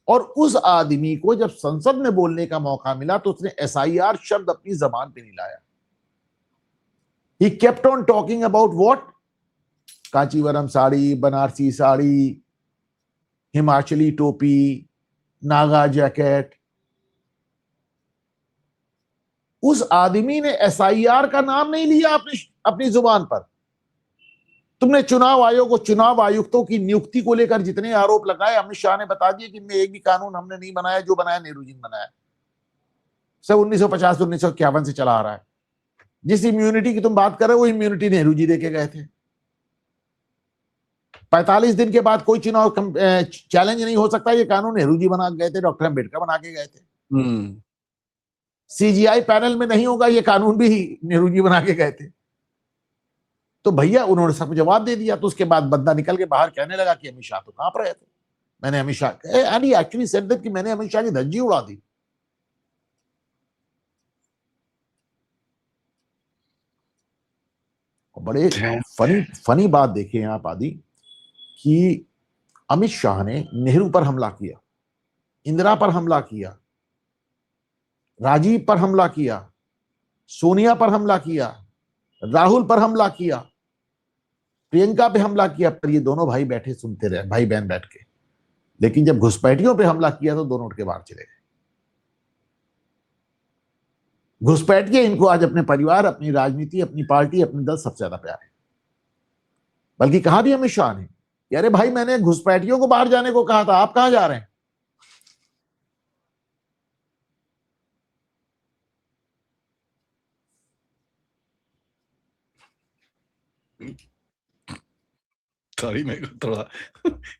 [SPEAKER 2] और उस आदमी को जब संसद में बोलने का मौका मिला तो उसने एसआईआर शब्द अपनी जबान पे नहीं लाया। He kept on talking about what? Kanjeevaram sari, Banarasi sari, Himachali टोपी, नागा जैकेट। उस आदमी ने एसआईआर का नाम नहीं लिया अपनी अपनी जुबान पर। तुमने चुनाव आयोग और चुनाव आयुक्तों की नियुक्ति को लेकर जितने आरोप लगाए, अमित शाह ने बता दिया कि इनमें एक भी कानून हमने नहीं बनाया, जो बनाया नेहरू जी ने बनाया, सब 1950 से 1951 से चला आ रहा है। जिस इम्यूनिटी की तुम बात कर रहे हो, वो इम्यूनिटी नेहरू जी देके गए थे। 45 दिन के बाद कोई चुनाव चैलेंज नहीं हो सकता, ये कानून नेहरू जी बना गए थे, डॉक्टर अम्बेडकर बना के गए थे। सीजीआई पैनल में नहीं होगा, ये कानून भी नेहरू जी बना के गए थे। तो भैया उन्होंने सब जवाब दे दिया। तो उसके बाद बंदा निकल के बाहर कहने लगा कि अमित शाह तो कांप रहे थे, मैंने Amit Shah actually said that कि मैंने अमित शाह की धज्जी उड़ा दी। बड़े फनी फनी बात देखें आप आदि, कि अमित शाह ने नेहरू पर हमला किया, इंदिरा पर हमला किया, राजीव पर हमला किया, सोनिया पर हमला किया, राहुल पर हमला किया, प्रियंका पे हमला किया, पर ये दोनों भाई बैठे सुनते रहे, भाई बहन बैठ के। लेकिन जब घुसपैठियों पे हमला किया तो दोनों उठ के बाहर चले गए। घुसपैठिए इनको आज अपने परिवार, अपनी राजनीति, अपनी पार्टी, अपने दल सबसे ज्यादा प्यार है। बल्कि कहा भी अमित शाह ने कि अरे भाई, मैंने घुसपैठियों को बाहर जाने को कहा था, आप कहां जा रहे हैं?
[SPEAKER 1] सॉरी मेरे को थोड़ा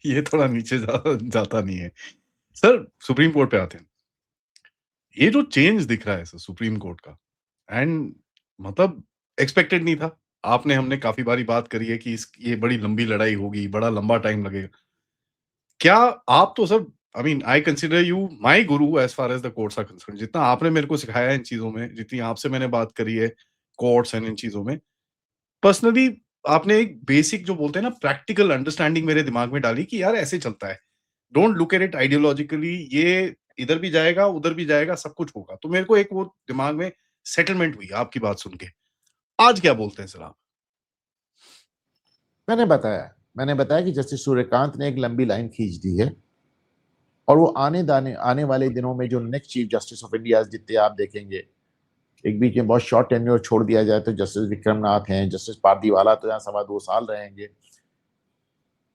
[SPEAKER 1] ये थोड़ा नीचे जाता नहीं है। सर सुप्रीम कोर्ट पे आते हैं। ये जो चेंज दिख रहा है सर सुप्रीम कोर्ट का एंड मतलब एक्सपेक्टेड नहीं था। आपने हमने काफ़ी बारी बात करी है कि इस ये बड़ी लंबी लड़ाई होगी, बड़ा लंबा टाइम लगेगा। क्या आप तो sir I mean I consider you my guru as far as the courts are concerned जितना आपने मेरे को सिखाया है इन चीज़ों में, जितनी आपसे मैंने बात करी है कोर्ट्स एंड इन चीज़ों में, पर्सनली आपने एक बेसिक जो बोलते हैं ना प्रैक्टिकल अंडरस्टैंडिंग मेरे दिमाग में डाली कि यार ऐसे चलता है। Don't look at it ideologically ये इधर भी जाएगा, उधर भी जाएगा, सब कुछ होगा। तो मेरे को एक वो दिमाग में सेटलमेंट हुई आपकी बात सुन के। आज क्या बोलते हैं सर आप?
[SPEAKER 2] मैंने बताया कि जस्टिस सूर्यकांत ने एक लंबी लाइन खींच दी है और वो आने वाले दिनों में जो next chief justice of India जितने आप देखेंगे, एक बीच में बहुत शॉर्ट टेन्योर छोड़ दिया जाए तो जस्टिस विक्रमनाथ हैं, जस्टिस पारदीवाला तो यहाँ 2.25 साल रहेंगे।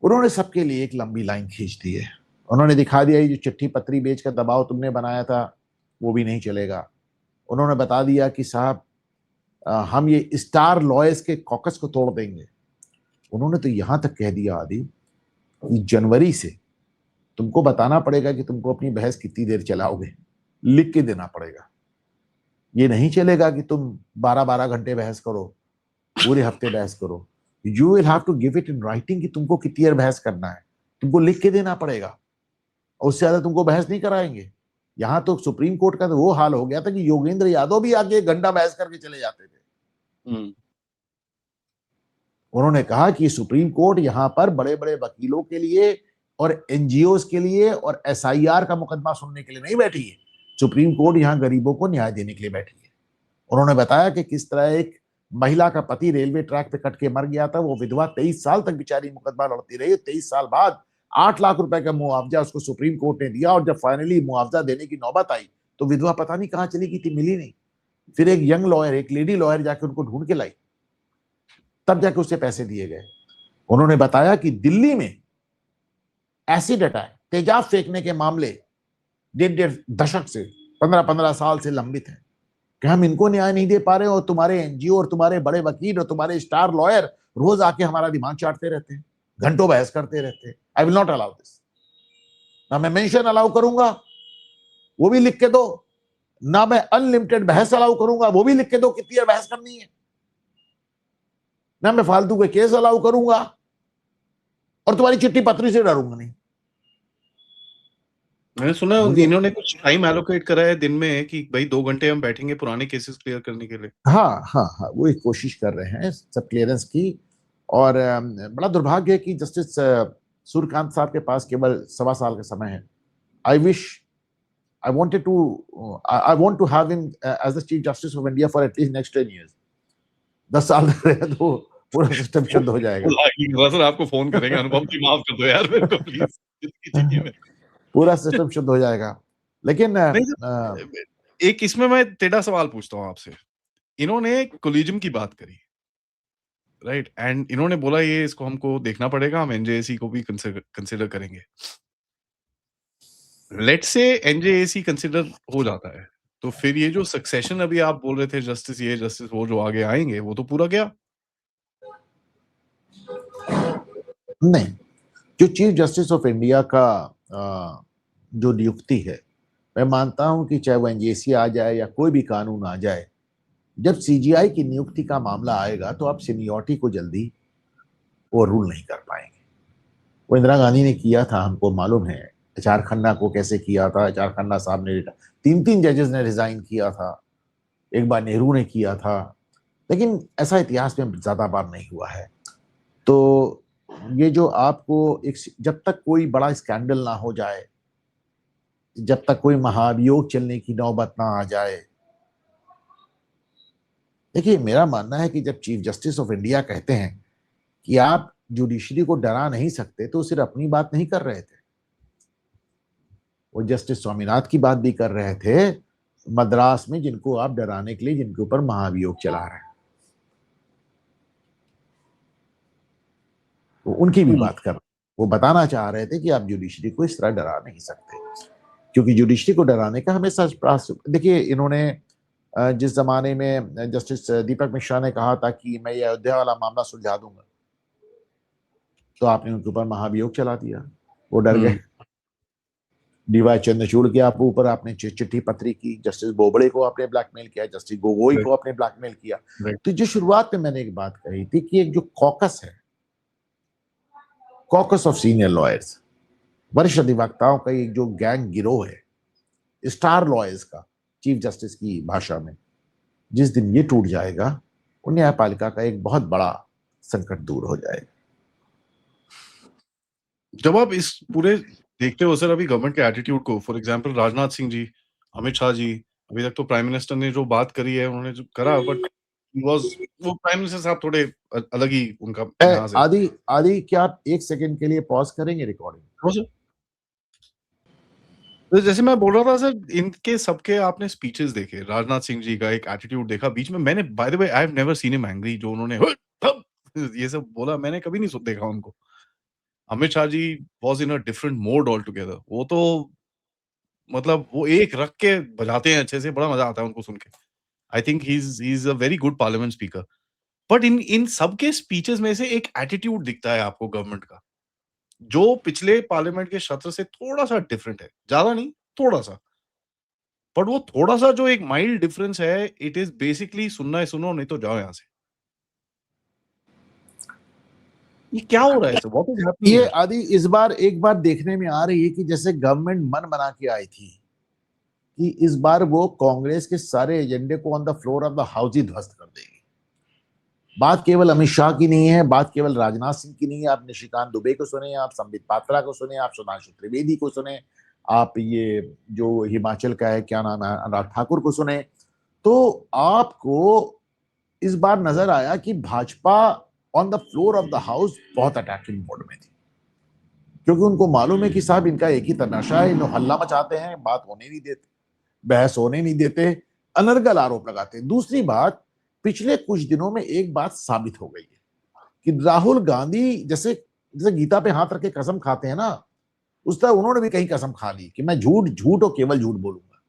[SPEAKER 2] उन्होंने सबके लिए एक लंबी लाइन खींच दी है। उन्होंने दिखा दिया जो चिट्ठी पत्री बेच का दबाव तुमने बनाया था वो भी नहीं चलेगा। उन्होंने बता दिया कि साहब हम ये स्टार लॉयर्स के कॉकस को तोड़ देंगे। उन्होंने तो यहां तक कह दिया आदि कि जनवरी से तुमको बताना पड़ेगा कि तुमको अपनी बहस कितनी देर चलाओगे, लिख के देना पड़ेगा। ये नहीं चलेगा कि तुम 12-12 घंटे बहस करो, पूरे हफ्ते बहस करो। You will have to give it in writing कि तुमको कितनी देर बहस करना है, तुमको लिख के देना पड़ेगा और उससे ज्यादा तुमको बहस नहीं कराएंगे। यहां तो सुप्रीम कोर्ट का तो वो हाल हो गया था कि योगेंद्र यादव भी आगे 1 घंटा बहस करके चले जाते थे। उन्होंने कहा कि सुप्रीम कोर्ट यहां पर बड़े बड़े वकीलों के लिए और एनजीओ के लिए और एसआईआर का मुकदमा सुनने के लिए नहीं बैठी है। सुप्रीम कोर्ट यहां गरीबों को न्याय देने के लिए बैठी है। उन्होंने बताया कि किस तरह एक महिला का पति रेलवे ट्रैक पे कट के मर गया था, वो विधवा 23 साल तक बेचारी मुकदमा लड़ती रही। 23 साल बाद 8 लाख रुपए का मुआवजा उसको सुप्रीम कोर्ट ने दिया और जब फाइनली मुआवजा देने की नौबत आई तो विधवा पता नहीं कहां चली गई थी, मिली नहीं। फिर एक यंग लॉयर, एक लेडी लॉयर जाके उनको ढूंढ के लाई, तब जाके उससे पैसे दिए गए। उन्होंने बताया कि दिल्ली में एसिड अटैक, तेजाब फेंकने के मामले 1.5 दशक से 15-15 साल से लंबित हैं कि हम इनको न्याय नहीं दे पा रहे और तुम्हारे एनजीओ और तुम्हारे बड़े वकील और तुम्हारे स्टार लॉयर रोज आके हमारा दिमाग चाटते रहते हैं, घंटों बहस करते रहते हैं। I will not allow this. ना मैं मेंशन अलाउ करूंगा, वो भी लिख के दो, ना मैं अनलिमिटेड बहस अलाउ करूंगा, वो भी लिख के दो कितनी देर बहस करनी है, ना मैं फालतू के केस अलाउ करूंगा और तुम्हारी चिट्ठी पत्री से डरूंगा नहीं।
[SPEAKER 1] मैंने सुना
[SPEAKER 2] मुझे
[SPEAKER 1] इन्होंने कुछ टाइम एलोकेट करा है दिन में कि भाई 2 घंटे हम बैठेंगे पुराने केसेस क्लियर करने के लिए।
[SPEAKER 2] हाँ, वो एक कोशिश कर रहे हैं सब क्लियरेंस की। और बड़ा दुर्भाग्य है कि जस्टिस सूर्यकांत साहब के पास केवल 1.25 साल का समय है। I want to have him as the Chief Justice of India for at least next 10 years. 10 साल तक रहे तो पूरा सिस्टम शुद्ध हो जाएगा।
[SPEAKER 1] सर आपको फोन करेंगे, अनुभव जी माफ कर दो यार मेरे को प्लीज।
[SPEAKER 2] पूरा सिस्टम शुद्ध हो जाएगा। लेकिन
[SPEAKER 1] एक इसमें मैं टेढ़ा सवाल पूछता हूँ आपसे। इन्होंने कोलिजियम की बात करी, राइट? एंड इन्होंने बोला ये इसको हमको देखना पड़ेगा, हम एनजेएसी को भी कंसिडर करेंगे। लेट्स से एनजेएसी कंसिडर हो जाता है, तो फिर ये जो सक्सेशन अभी आप बोल रहे थे जस्टिस ये जस्टिस वो जो आगे आएंगे वो तो पूरा गया।
[SPEAKER 2] नहीं, जो चीफ जस्टिस ऑफ इंडिया का जो नियुक्ति है, मैं मानता हूं कि चाहे वो एनजेसी आ जाए या कोई भी कानून आ जाए, जब सीजीआई की नियुक्ति का मामला आएगा तो आप सीनियरिटी को जल्दी वो रूल नहीं कर पाएंगे। वो इंदिरा गांधी ने किया था, हमको मालूम है। एचआर खन्ना को कैसे किया था, एचआर खन्ना साहब ने 3 जजेस ने रिजाइन किया था, एक बार नेहरू ने किया था, लेकिन ऐसा इतिहास में ज्यादा बार नहीं हुआ है। तो ये जो आपको एक, जब तक कोई बड़ा स्कैंडल ना हो जाए, जब तक कोई महाभियोग चलने की नौबत ना आ जाए, देखिए मेरा मानना है कि जब चीफ जस्टिस ऑफ इंडिया कहते हैं कि आप जुडिशरी को डरा नहीं सकते, तो सिर्फ अपनी बात नहीं कर रहे थे, वो जस्टिस स्वामीनाथन की बात भी कर रहे थे मद्रास में, जिनको आप डराने के लिए जिनके ऊपर महाभियोग चला रहे हैं, तो उनकी भी बात कर, वो बताना चाह रहे थे कि आप जुडिशरी को इस तरह डरा नहीं सकते, क्योंकि जुडिशरी को डराने का हमेशा देखिए, इन्होंने जिस जमाने में जस्टिस दीपक मिश्रा ने कहा था कि मैं ये अयोध्या वाला मामला सुलझा दूंगा, तो आपने उनके ऊपर महाभियोग चला दिया, वो डर गए।
[SPEAKER 1] हम्म,
[SPEAKER 2] डीवाई चंद्रचूड़ के आप ऊपर आपने चिट्ठी पत्री की, जस्टिस बोबड़े को आपने ब्लैकमेल किया, जस्टिस गोगोई
[SPEAKER 1] राइट,
[SPEAKER 2] को आपने ब्लैकमेल किया।
[SPEAKER 1] राइट,
[SPEAKER 2] तो जो शुरुआत में मैंने एक बात कही थी कि एक जो कॉकस है, कॉकस ऑफ सीनियर लॉयर्स, वरिष्ठ अधिवक्ताओं का एक जो गैंग गिरोह है, स्टार लॉयर्स का, चीफ जस्टिस की भाषा में, जिस दिन ये टूट जाएगा, वो न्यायपालिका का एक बहुत बड़ा संकट दूर हो जाएगा।
[SPEAKER 1] जब आप इस पूरे देखते हो सर अभी गवर्नमेंट के एटीट्यूड को, फॉर एग्जांपल राजनाथ सिंह जी, अमित शाह जी, अभी तक तो प्राइम मिनिस्टर ने जो बात करी है उन्होंने जो करा, बट वो प्राइम मिनिस्टर साहब थोड़े अलग ही उनका लिहाज है।
[SPEAKER 2] आदि आदि क्या आप एक सेकंड के लिए पॉज करेंगे रिकॉर्डिंग?
[SPEAKER 1] हाँ सर। तो जैसे मैं बोल रहा था सर, इनके सबके आपने स्पीचेस देखे, राजनाथ सिंह जी का एक एटीट्यूड देखा बीच में, मैंने by the way I have never seen him angry, जो उन्होंने ये सब बोला मैंने कभी नहीं देखा उनको। Amit Shah ji was in a different mode all together, वो तो मतलब वो एक रख के बजाते हैं अच्छे से, बड़ा मजा आता है उनको सुन के। I think he is a very good parliament speaker. But in in सबके स्पीचेस में से एक एटीट्यूड दिखता है आपको गवर्नमेंट का, जो पिछले पार्लियामेंट के सत्र से थोड़ा-सा डिफरेंट है। ज़्यादा नहीं, थोड़ा-सा। बट वो थोड़ा-सा जो एक माइल्ड डिफरेंस है, इट इज़ बेसिकली सुनना है सुनो, नहीं तो जाओ यहाँ से। ये क्या हो रहा है सर? व्हाट इज़ हैपनिंग
[SPEAKER 2] ये
[SPEAKER 1] हियर?
[SPEAKER 2] आदि इस बार एक बात देखने में आ रही है कि जैसे गवर्नमेंट मन बना के आई थी कि इस बार वो कांग्रेस के सारे एजेंडे को on the floor of the house ही ध्वस्त कर देगी। बात केवल अमित शाह की नहीं है, बात केवल राजनाथ सिंह की नहीं है। आप निशिकांत दुबे को सुने, आप संबित पात्रा को सुने, आप सुधांशु त्रिवेदी को सुने, आप ये जो हिमाचल का है क्या नाम है अनुराग ठाकुर को सुने, तो आपको इस बार नजर आया कि Bhajpa on the floor of the house बहुत अटैकिंग मोड में थी, क्योंकि उनको मालूम है कि साहब इनका एक ही तमाशा है, इन हल्ला मचाते हैं, बात होने नहीं देते, बहस होने नहीं देते, अनर्गल आरोप लगाते हैं। दूसरी बात, पिछले कुछ दिनों में एक बात साबित हो गई है कि राहुल गांधी जैसे जैसे गीता पे हाथ रख के कसम खाते हैं ना, उस तरह उन्होंने भी कहीं कसम खा ली कि मैं झूठ झूठ और केवल झूठ बोलूंगा।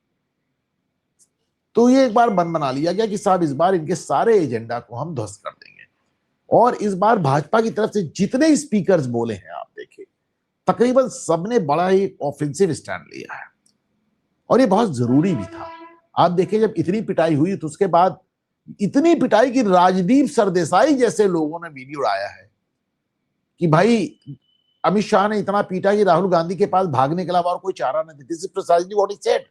[SPEAKER 2] तो ये एक बार मन बना लिया गया कि साहब इस बार इनके सारे एजेंडा को हम ध्वस्त कर देंगे। और इस बार भाजपा की तरफ से जितने स्पीकर्स बोले हैं, आप देखिए तकरीबन सबने बड़ा ही ऑफेंसिव स्टैंड लिया है, और ये बहुत जरूरी भी था। आप देखिए जब इतनी पिटाई हुई तो उसके बाद इतनी पिटाई की राजदीप सरदेसाई जैसे लोगों ने वीडियो उड़ाया है कि भाई अमित शाह ने इतना पीटा कि राहुल गांधी के पास भागने के अलावा और कोई चारा नहीं। This is precisely what he said.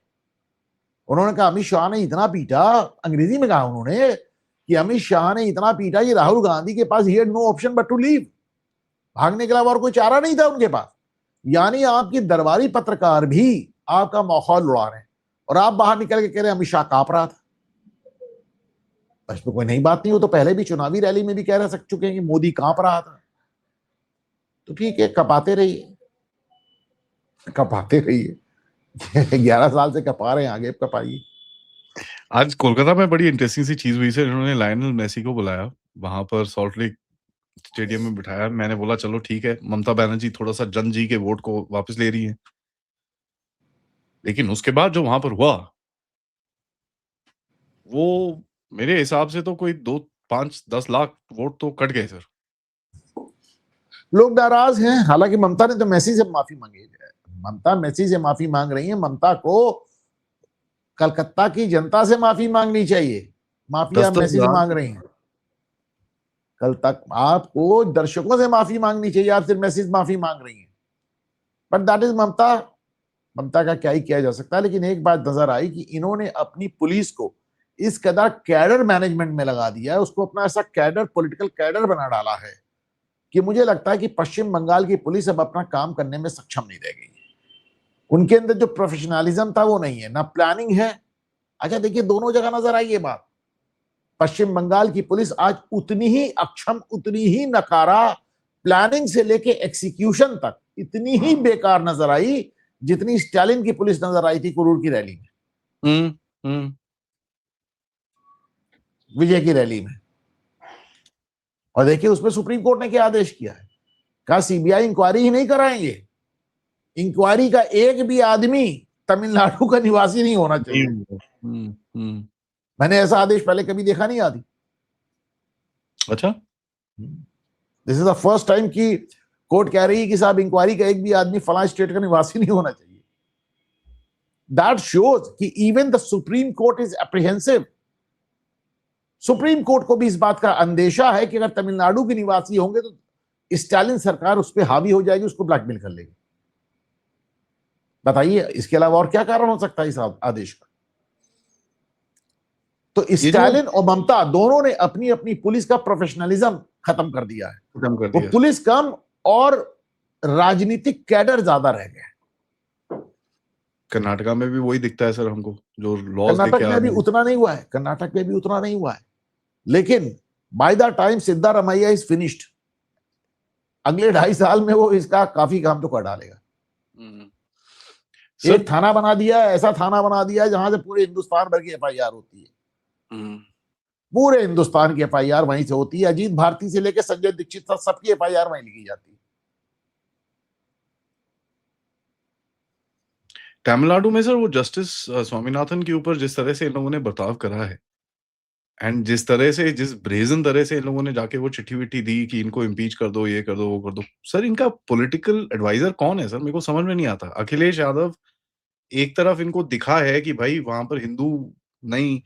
[SPEAKER 2] उन्होंने कहा अमित शाह ने इतना पीटा, अंग्रेजी में कहा उन्होंने कि अमित शाह ने इतना पीटा कि राहुल गांधी के पास he had no option but to leave, भागने के अलावा और कोई चारा नहीं था उनके पास। यानी आपकी दरबारी पत्रकार भी आपका माहौल उड़ा रहे हैं, और आप बाहर निकल के कह रहे हैं अमित शाह कांप रहा था। बस में कोई नई बात नहीं, हो तो पहले भी चुनावी रैली में भी कह रह चुके हैं कि मोदी कांप रहा था। तो ठीक है, कपाते रहिए, कपाते रहिए। 11 साल से कपा रहे हैं, आगे कपाइए।
[SPEAKER 1] आज कोलकाता में बड़ी इंटरेस्टिंग सी चीज़ हुई सर, इन्होंने लायनल मेसी को बुलाया, वहाँ पर सॉल्ट लेक स्टेडियम में बिठाया। मैंने बोला चलो ठीक है, ममता बनर्जी थोड़ा-सा जन जी के वोट को वापस ले रही हैं। लेकिन उसके बाद जो वहाँ पर हुआ, वो मेरे हिसाब से तो कोई 2, 5, 10 लाख वोट तो कट गए सर।
[SPEAKER 2] लोग नाराज हैं। हालांकि ममता ने तो मेसी से माफी मांगी है, ममता मेसी से माफी मांग रही है। ममता को कलकत्ता की जनता से माफी मांगनी चाहिए, माफी आप
[SPEAKER 1] 10-10
[SPEAKER 2] मेसी से मांग
[SPEAKER 1] लाख।
[SPEAKER 2] रही हैं। कल तक आपको दर्शकों से माफी मांगनी चाहिए, आप सिर्फ मेसी से माफी मांग रही हैं। बट दैट इज ममता। ममता का क्या ही किया जा सकता है। लेकिन एक बात नजर आई कि इन्होंने अपनी पुलिस को इस कदर कैडर मैनेजमेंट में लगा दिया है, उसको अपना ऐसा कैडर, पॉलिटिकल कैडर बना डाला है कि मुझे लगता है कि पश्चिम बंगाल की पुलिस अब अपना काम करने में सक्षम नहीं रह गई। उनके अंदर जो प्रोफेशनलिज्म था वो नहीं है, ना प्लानिंग है। अच्छा देखिए, दोनों जगह नजर आई ये बात। पश्चिम बंगाल की पुलिस आज उतनी ही अक्षम, उतनी ही नकारा, प्लानिंग से लेके एग्जीक्यूशन तक इतनी ही बेकार नजर आई जितनी स्टालिन की पुलिस नजर आई थी कुरूर की रैली में,
[SPEAKER 1] हुँ, हुँ।
[SPEAKER 2] विजय की रैली में। और देखिए उसमें सुप्रीम कोर्ट ने क्या आदेश किया है, कहा सीबीआई इंक्वायरी ही नहीं कराएंगे, इंक्वायरी का एक भी आदमी तमिलनाडु का निवासी नहीं होना चाहिए।
[SPEAKER 1] हुँ, हुँ।
[SPEAKER 2] मैंने ऐसा आदेश पहले कभी देखा नहीं आदि।
[SPEAKER 1] अच्छा।
[SPEAKER 2] This is the first time कि कोर्ट कह रही है कि साहब इंक्वायरी का एक भी आदमी फलां स्टेट का निवासी नहीं होना चाहिए। दैट शोज कि even the supreme court is apprehensive. Supreme court को भी इस बात का अंदेशा है कि अगर तमिलनाडु के निवासी होंगे तो स्टालिन सरकार उस पर हावी हो जाएगी, उसको ब्लैकमेल कर लेगी। बताइए इसके अलावा और क्या कारण हो सकता है इस आदेश का? तो स्टालिन और ममता दोनों ने अपनी अपनी पुलिस का प्रोफेशनलिज्म खत्म कर दिया है।
[SPEAKER 1] खत्म कर
[SPEAKER 2] वो
[SPEAKER 1] दिया।
[SPEAKER 2] पुलिस कम और राजनीतिक कैडर ज्यादा रह गए।
[SPEAKER 1] कर्नाटका में भी वही दिखता है सर हमको, जो लॉज
[SPEAKER 2] कर्नाटक
[SPEAKER 1] लेके आ
[SPEAKER 2] में भी
[SPEAKER 1] रहे हैं।
[SPEAKER 2] उतना नहीं हुआ है, कर्नाटक में भी उतना नहीं हुआ है, लेकिन by the time Siddaramaiah is finished, अगले 2.5 साल में वो इसका काफी काम तो कर डालेगा। एक थाना बना दिया है, ऐसा थाना बना दिया है जहां से पूरे हिंदुस्तान भर की एफआईआर होती है। पूरे हिंदुस्तान की एफआईआर वहीं से होती है। अजीत भारती से लेकर संजय दीक्षित तक सबकी एफआईआर वहीं लिखी जाती है।
[SPEAKER 1] तमिलनाडु में सर वो जस्टिस स्वामीनाथन के ऊपर जिस तरह से इन लोगों ने बर्ताव करा है, एंड जिस ब्रेजन तरह से इन लोगों ने जाके वो चिट्ठी-विट्ठी दी कि इनको इम्पीच कर दो, ये कर दो, वो कर दो। सर इनका पॉलिटिकल एडवाइजर कौन है सर? मेरे को समझ में नहीं आता। अखिलेश यादव एक तरफ इनको दिखा है कि भाई वहाँ पर हिंदू नहीं,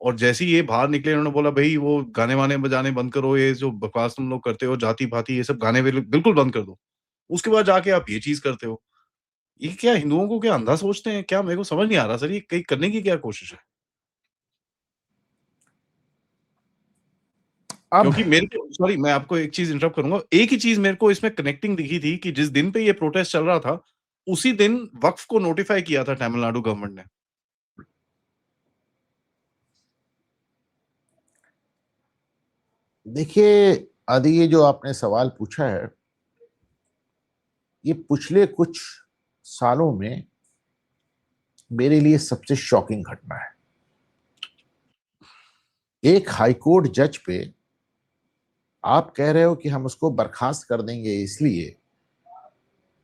[SPEAKER 1] और जैसे ही ये बाहर निकले इन्होंने बोला भई वो गाने-वाने बजाने बंद करो, ये जो बकवास तुम लोग करते हो, जाति-पाति ये सब गाने बिल्कुल बंद कर दो। उसके बाद जाके आप ये चीज़ करते हो। ये क्या हिंदुओं को क्या अंधा सोचते हैं? क्या मेरे को समझ नहीं आ रहा सर, ये कहीं करने की क्या कोशिश है?
[SPEAKER 2] अब
[SPEAKER 1] क्योंकि मेरे को सॉरी मैं आपको एक चीज़ इंटरप्ट करूँगा। एक ही चीज़ मेरे को इसमें कनेक्टिंग दिखी थी कि जिस दिन पे ये प्रोटेस्ट चल रहा था, उसी दिन वक्फ को नोटिफ़ाई किया था तमिलनाडु गवर्नमेंट ने।
[SPEAKER 2] देखिए आदि, ये जो आपने सवाल पूछा है, ये पिछले कुछ सालों में मेरे लिए सबसे शॉकिंग घटना है। एक हाईकोर्ट जज पे आप कह रहे हो कि हम उसको बर्खास्त कर देंगे इसलिए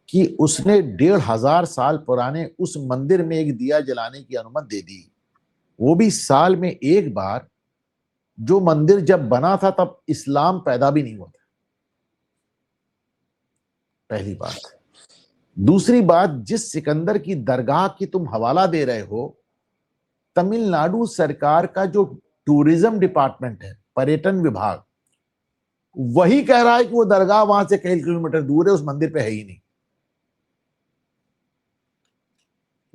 [SPEAKER 2] कि उसने 1500 साल पुराने उस मंदिर में एक दिया जलाने की अनुमति दे दी, वो भी साल में एक बार, जो मंदिर जब बना था तब इस्लाम पैदा भी नहीं हुआ था। पहली बात। दूसरी बात, जिस सिकंदर की दरगाह की तुम हवाला दे रहे हो, तमिलनाडु सरकार का जो टूरिज्म डिपार्टमेंट है, पर्यटन विभाग, वही कह रहा है कि वो दरगाह वहां से कई किलोमीटर दूर है, उस मंदिर पे है ही नहीं।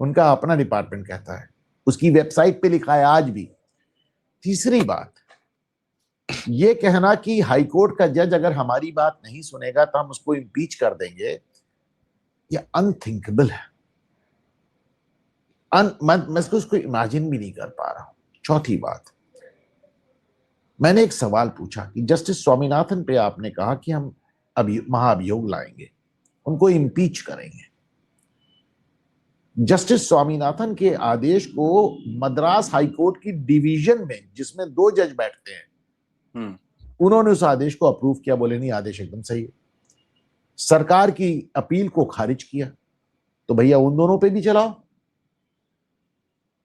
[SPEAKER 2] उनका अपना डिपार्टमेंट कहता है, उसकी वेबसाइट पे लिखा है आज भी। तीसरी बात, ये कहना कि हाईकोर्ट का जज अगर हमारी बात नहीं सुनेगा तो हम उसको इम्पीच कर देंगे, ये अनथिंकेबल है। मैं उसको इमेजिन भी नहीं कर पा रहा हूं। चौथी बात, मैंने एक सवाल पूछा कि जस्टिस स्वामीनाथन पे आपने कहा कि हम महाअभियोग लाएंगे, उनको इम्पीच करेंगे। जस्टिस स्वामीनाथन के आदेश को मद्रास हाईकोर्ट की डिवीजन में, जिसमें 2 जज बैठते हैं, उन्होंने उस आदेश को अप्रूव किया, बोले नहीं आदेश एकदम सही है। सरकार की अपील को खारिज किया, तो भैया उन दोनों पे भी चलाओ,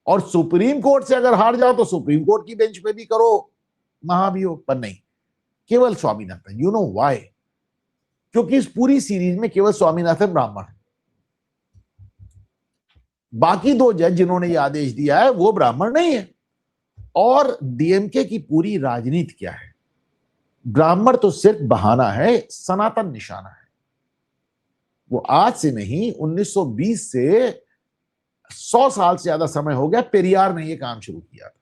[SPEAKER 2] और सुप्रीम कोर्ट से अगर हार जाओ तो सुप्रीम कोर्ट की बेंच पे भी करो महाभियोग। पर नहीं, केवल स्वामीनाथन। You know why? क्योंकि इस पूरी सीरीज में केवल स्वामीनाथन ब्राह्मण है। बाकी 2 जज जिन्होंने ये आदेश दिया है वो ब्राह्मण नहीं है। और डीएमके की पूरी राजनीति क्या है? ब्राह्मण तो सिर्फ बहाना है, सनातन निशाना है। वो आज से नहीं, 1920 से 100 साल से ज्यादा समय हो गया पेरियार ने ये काम शुरू किया था,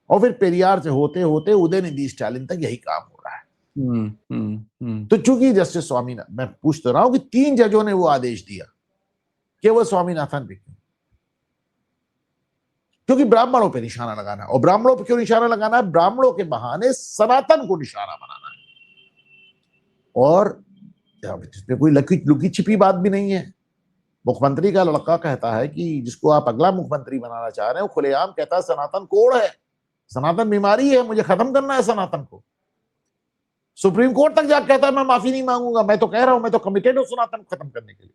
[SPEAKER 2] और फिर पेरियार से होते होते उदयनिधि स्टालिन तक यही काम हो रहा है। तो चूंकि जस्टिस स्वामीनाथन, मैं पूछ तो रहा हूं कि 3 जजों ने वो आदेश दिया, केवल स्वामीनाथन पे क्यों? क्योंकि ब्राह्मणों पे निशाना लगाना है। और ब्राह्मणों पे क्यों निशाना लगाना है? ब्राह्मणों के बहाने सनातन को निशाना बनाना है। और इसमें कोई लुकी छिपी बात भी नहीं है। मुख्यमंत्री का लड़का कहता है कि जिसको आप अगला मुख्यमंत्री बनाना चाह रहे हैं, वो खुलेआम कहता है सनातन कोड़ है, सनातन बीमारी है, मुझे खत्म करना है सनातन को। सुप्रीम कोर्ट तक जाकर कहता है मैं माफी नहीं मांगूंगा। मैं तो कह रहा हूं, मैं तो कमिटेड हूं सनातन को खत्म करने के लिए।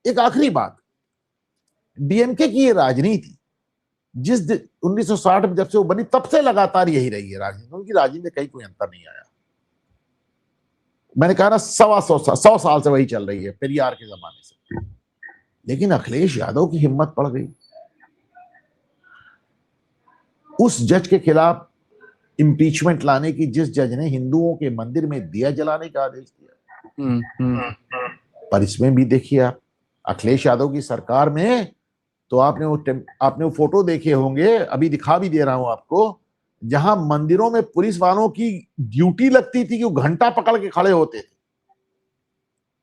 [SPEAKER 2] एक आखिरी बात, डीएमके की ये राजनीति जिस 1960 में जब से वो बनी तब से लगातार यही रही है राजनीति, उनकी राजनीति में कहीं कोई अंतर नहीं आया। मैंने कहा ना 100 साल से वही चल रही है, पेरियार के जमाने से। लेकिन अखिलेश यादव की हिम्मत पड़ गई, उस जज के खिलाफ इम्पीचमेंट लाने की, जिस जज ने हिंदुओं के मंदिर में दिया जलाने का आदेश दिया। पर इसमें भी देखिए आप, अखिलेश यादव की सरकार में तो आपने वो फोटो देखे होंगे, अभी दिखा भी दे रहा हूं आपको, जहां मंदिरों में पुलिस वालों की ड्यूटी लगती थी कि वो घंटा पकड़ के खड़े होते थे।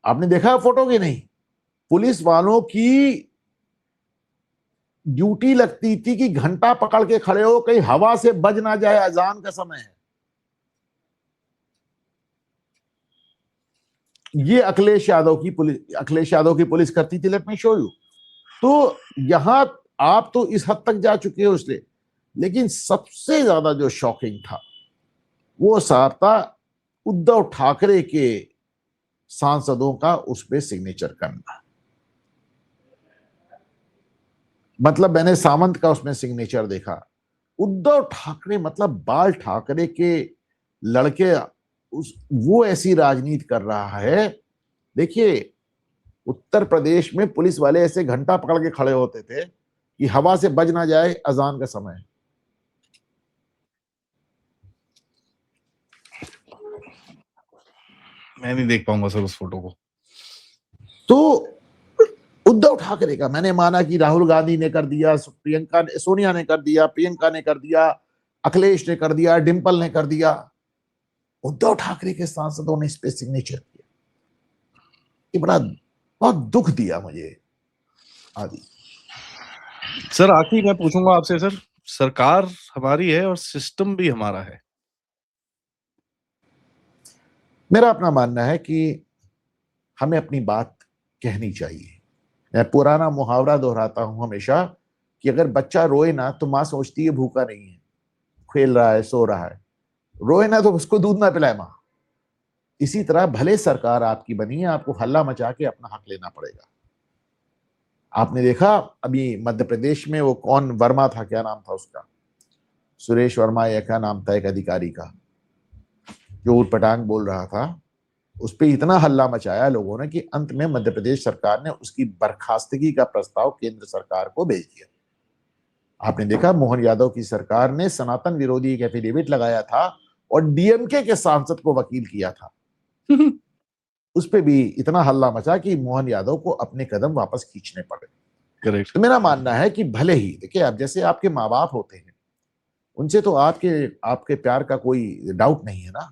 [SPEAKER 2] आपने देखा फोटो कि नहीं? पुलिस वालों की ड्यूटी लगती थी कि घंटा पकड़ के खड़े हो, कहीं हवा से बज ना जाए, अजान का समय है। ये अखिलेश यादव की पुलिस करती थी। Let me show you. तो यहां आप तो इस हद तक जा चुके हो उससे, लेकिन सबसे ज्यादा जो शॉकिंग था वो साहब था उद्धव ठाकरे के सांसदों का उस पर सिग्नेचर करना। मतलब मैंने सामंत का उसमें सिग्नेचर देखा, उद्धव ठाकरे मतलब बाल ठाकरे के लड़के, वो ऐसी राजनीति कर रहा है। देखिए उत्तर प्रदेश में पुलिस वाले ऐसे घंटा पकड़ के खड़े होते थे कि हवा से बज ना जाए, अजान का समय।
[SPEAKER 1] मैं नहीं देख पाऊंगा सर उस फोटो को।
[SPEAKER 2] तो उद्धव ठाकरे का मैंने माना कि राहुल गांधी ने कर दिया, सोनिया ने कर दिया, प्रियंका ने कर दिया, अखिलेश ने कर दिया, डिंपल ने कर दिया, उद्धव ठाकरे के सांसदों ने इस पे सिग्नेचर किया। ये बड़ा बहुत दुख दिया मुझे आदि।
[SPEAKER 1] सर आखिर मैं पूछूंगा आपसे सर, सरकार हमारी है और सिस्टम भी हमारा है।
[SPEAKER 2] मेरा अपना मानना है कि हमें अपनी बात कहनी चाहिए। मैं पुराना मुहावरा दोहराता हूं हमेशा कि अगर बच्चा रोए ना तो मां सोचती है भूखा नहीं है, खेल रहा है, सो रहा है। रोए ना तो उसको दूध ना पिलाए मां। इसी तरह भले सरकार आपकी बनी है, आपको हल्ला मचा के अपना हक लेना पड़ेगा। आपने देखा अभी मध्य प्रदेश में वो कौन वर्मा था, क्या नाम था उसका, सुरेश वर्मा या क्या नाम था एक अधिकारी का, जो उटपटांग बोल रहा था, उस पर इतना हल्ला मचाया लोगों ने कि अंत में मध्य प्रदेश सरकार ने उसकी बर्खास्तगी का प्रस्ताव केंद्र सरकार को भेज दिया। आपने देखा मोहन यादव की सरकार ने सनातन विरोधी एक एफिडेविट लगाया था और डीएमके के सांसद को वकील किया था। उस पे भी इतना हल्ला मचा कि मोहन यादव को अपने कदम वापस खींचने पड़े।
[SPEAKER 1] करेक्ट।
[SPEAKER 2] तो मेरा मानना है कि भले ही देखिए, अब जैसे आपके माँ बाप होते हैं, उनसे तो आपके प्यार का कोई डाउट नहीं है ना,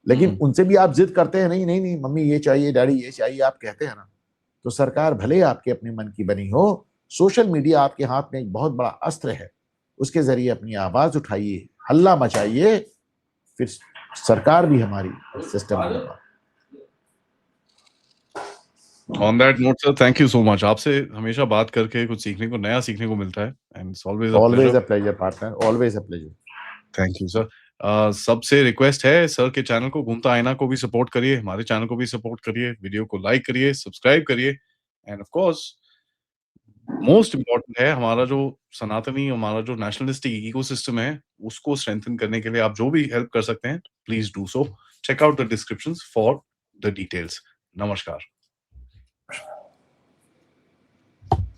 [SPEAKER 2] लेकिन उनसे भी आप जिद करते हैं, नहीं नहीं नहीं मम्मी ये चाहिए, डैडी ये चाहिए, आप कहते हैं ना। तो सरकार भले आपके अपने मन की बनी हो, सोशल मीडिया आपके हाथ में एक बहुत बड़ा अस्त्र है, उसके जरिए अपनी आवाज उठाइए, हल्ला मचाइए, फिर सरकार भी हमारी, सिस्टम भी हमारा।
[SPEAKER 1] On that note sir, thank you so much. आपसे हमेशा बात करके कुछ नया सीखने को मिलता है, and it's always
[SPEAKER 2] always a pleasure partner, always a pleasure.
[SPEAKER 1] Thank you sir. सबसे रिक्वेस्ट है सर के चैनल को, घूमता आईना को भी सपोर्ट करिए, हमारे चैनल को भी सपोर्ट करिए, वीडियो को लाइक करिए, सब्सक्राइब करिए, end of course most important है हमारा जो सनातनी, हमारा जो नेशनलिस्टिक इकोसिस्टम है, उसको स्ट्रेंथन करने के लिए आप जो भी हेल्प कर सकते हैं, please do so. Check out the descriptions for the details. नमस्कार।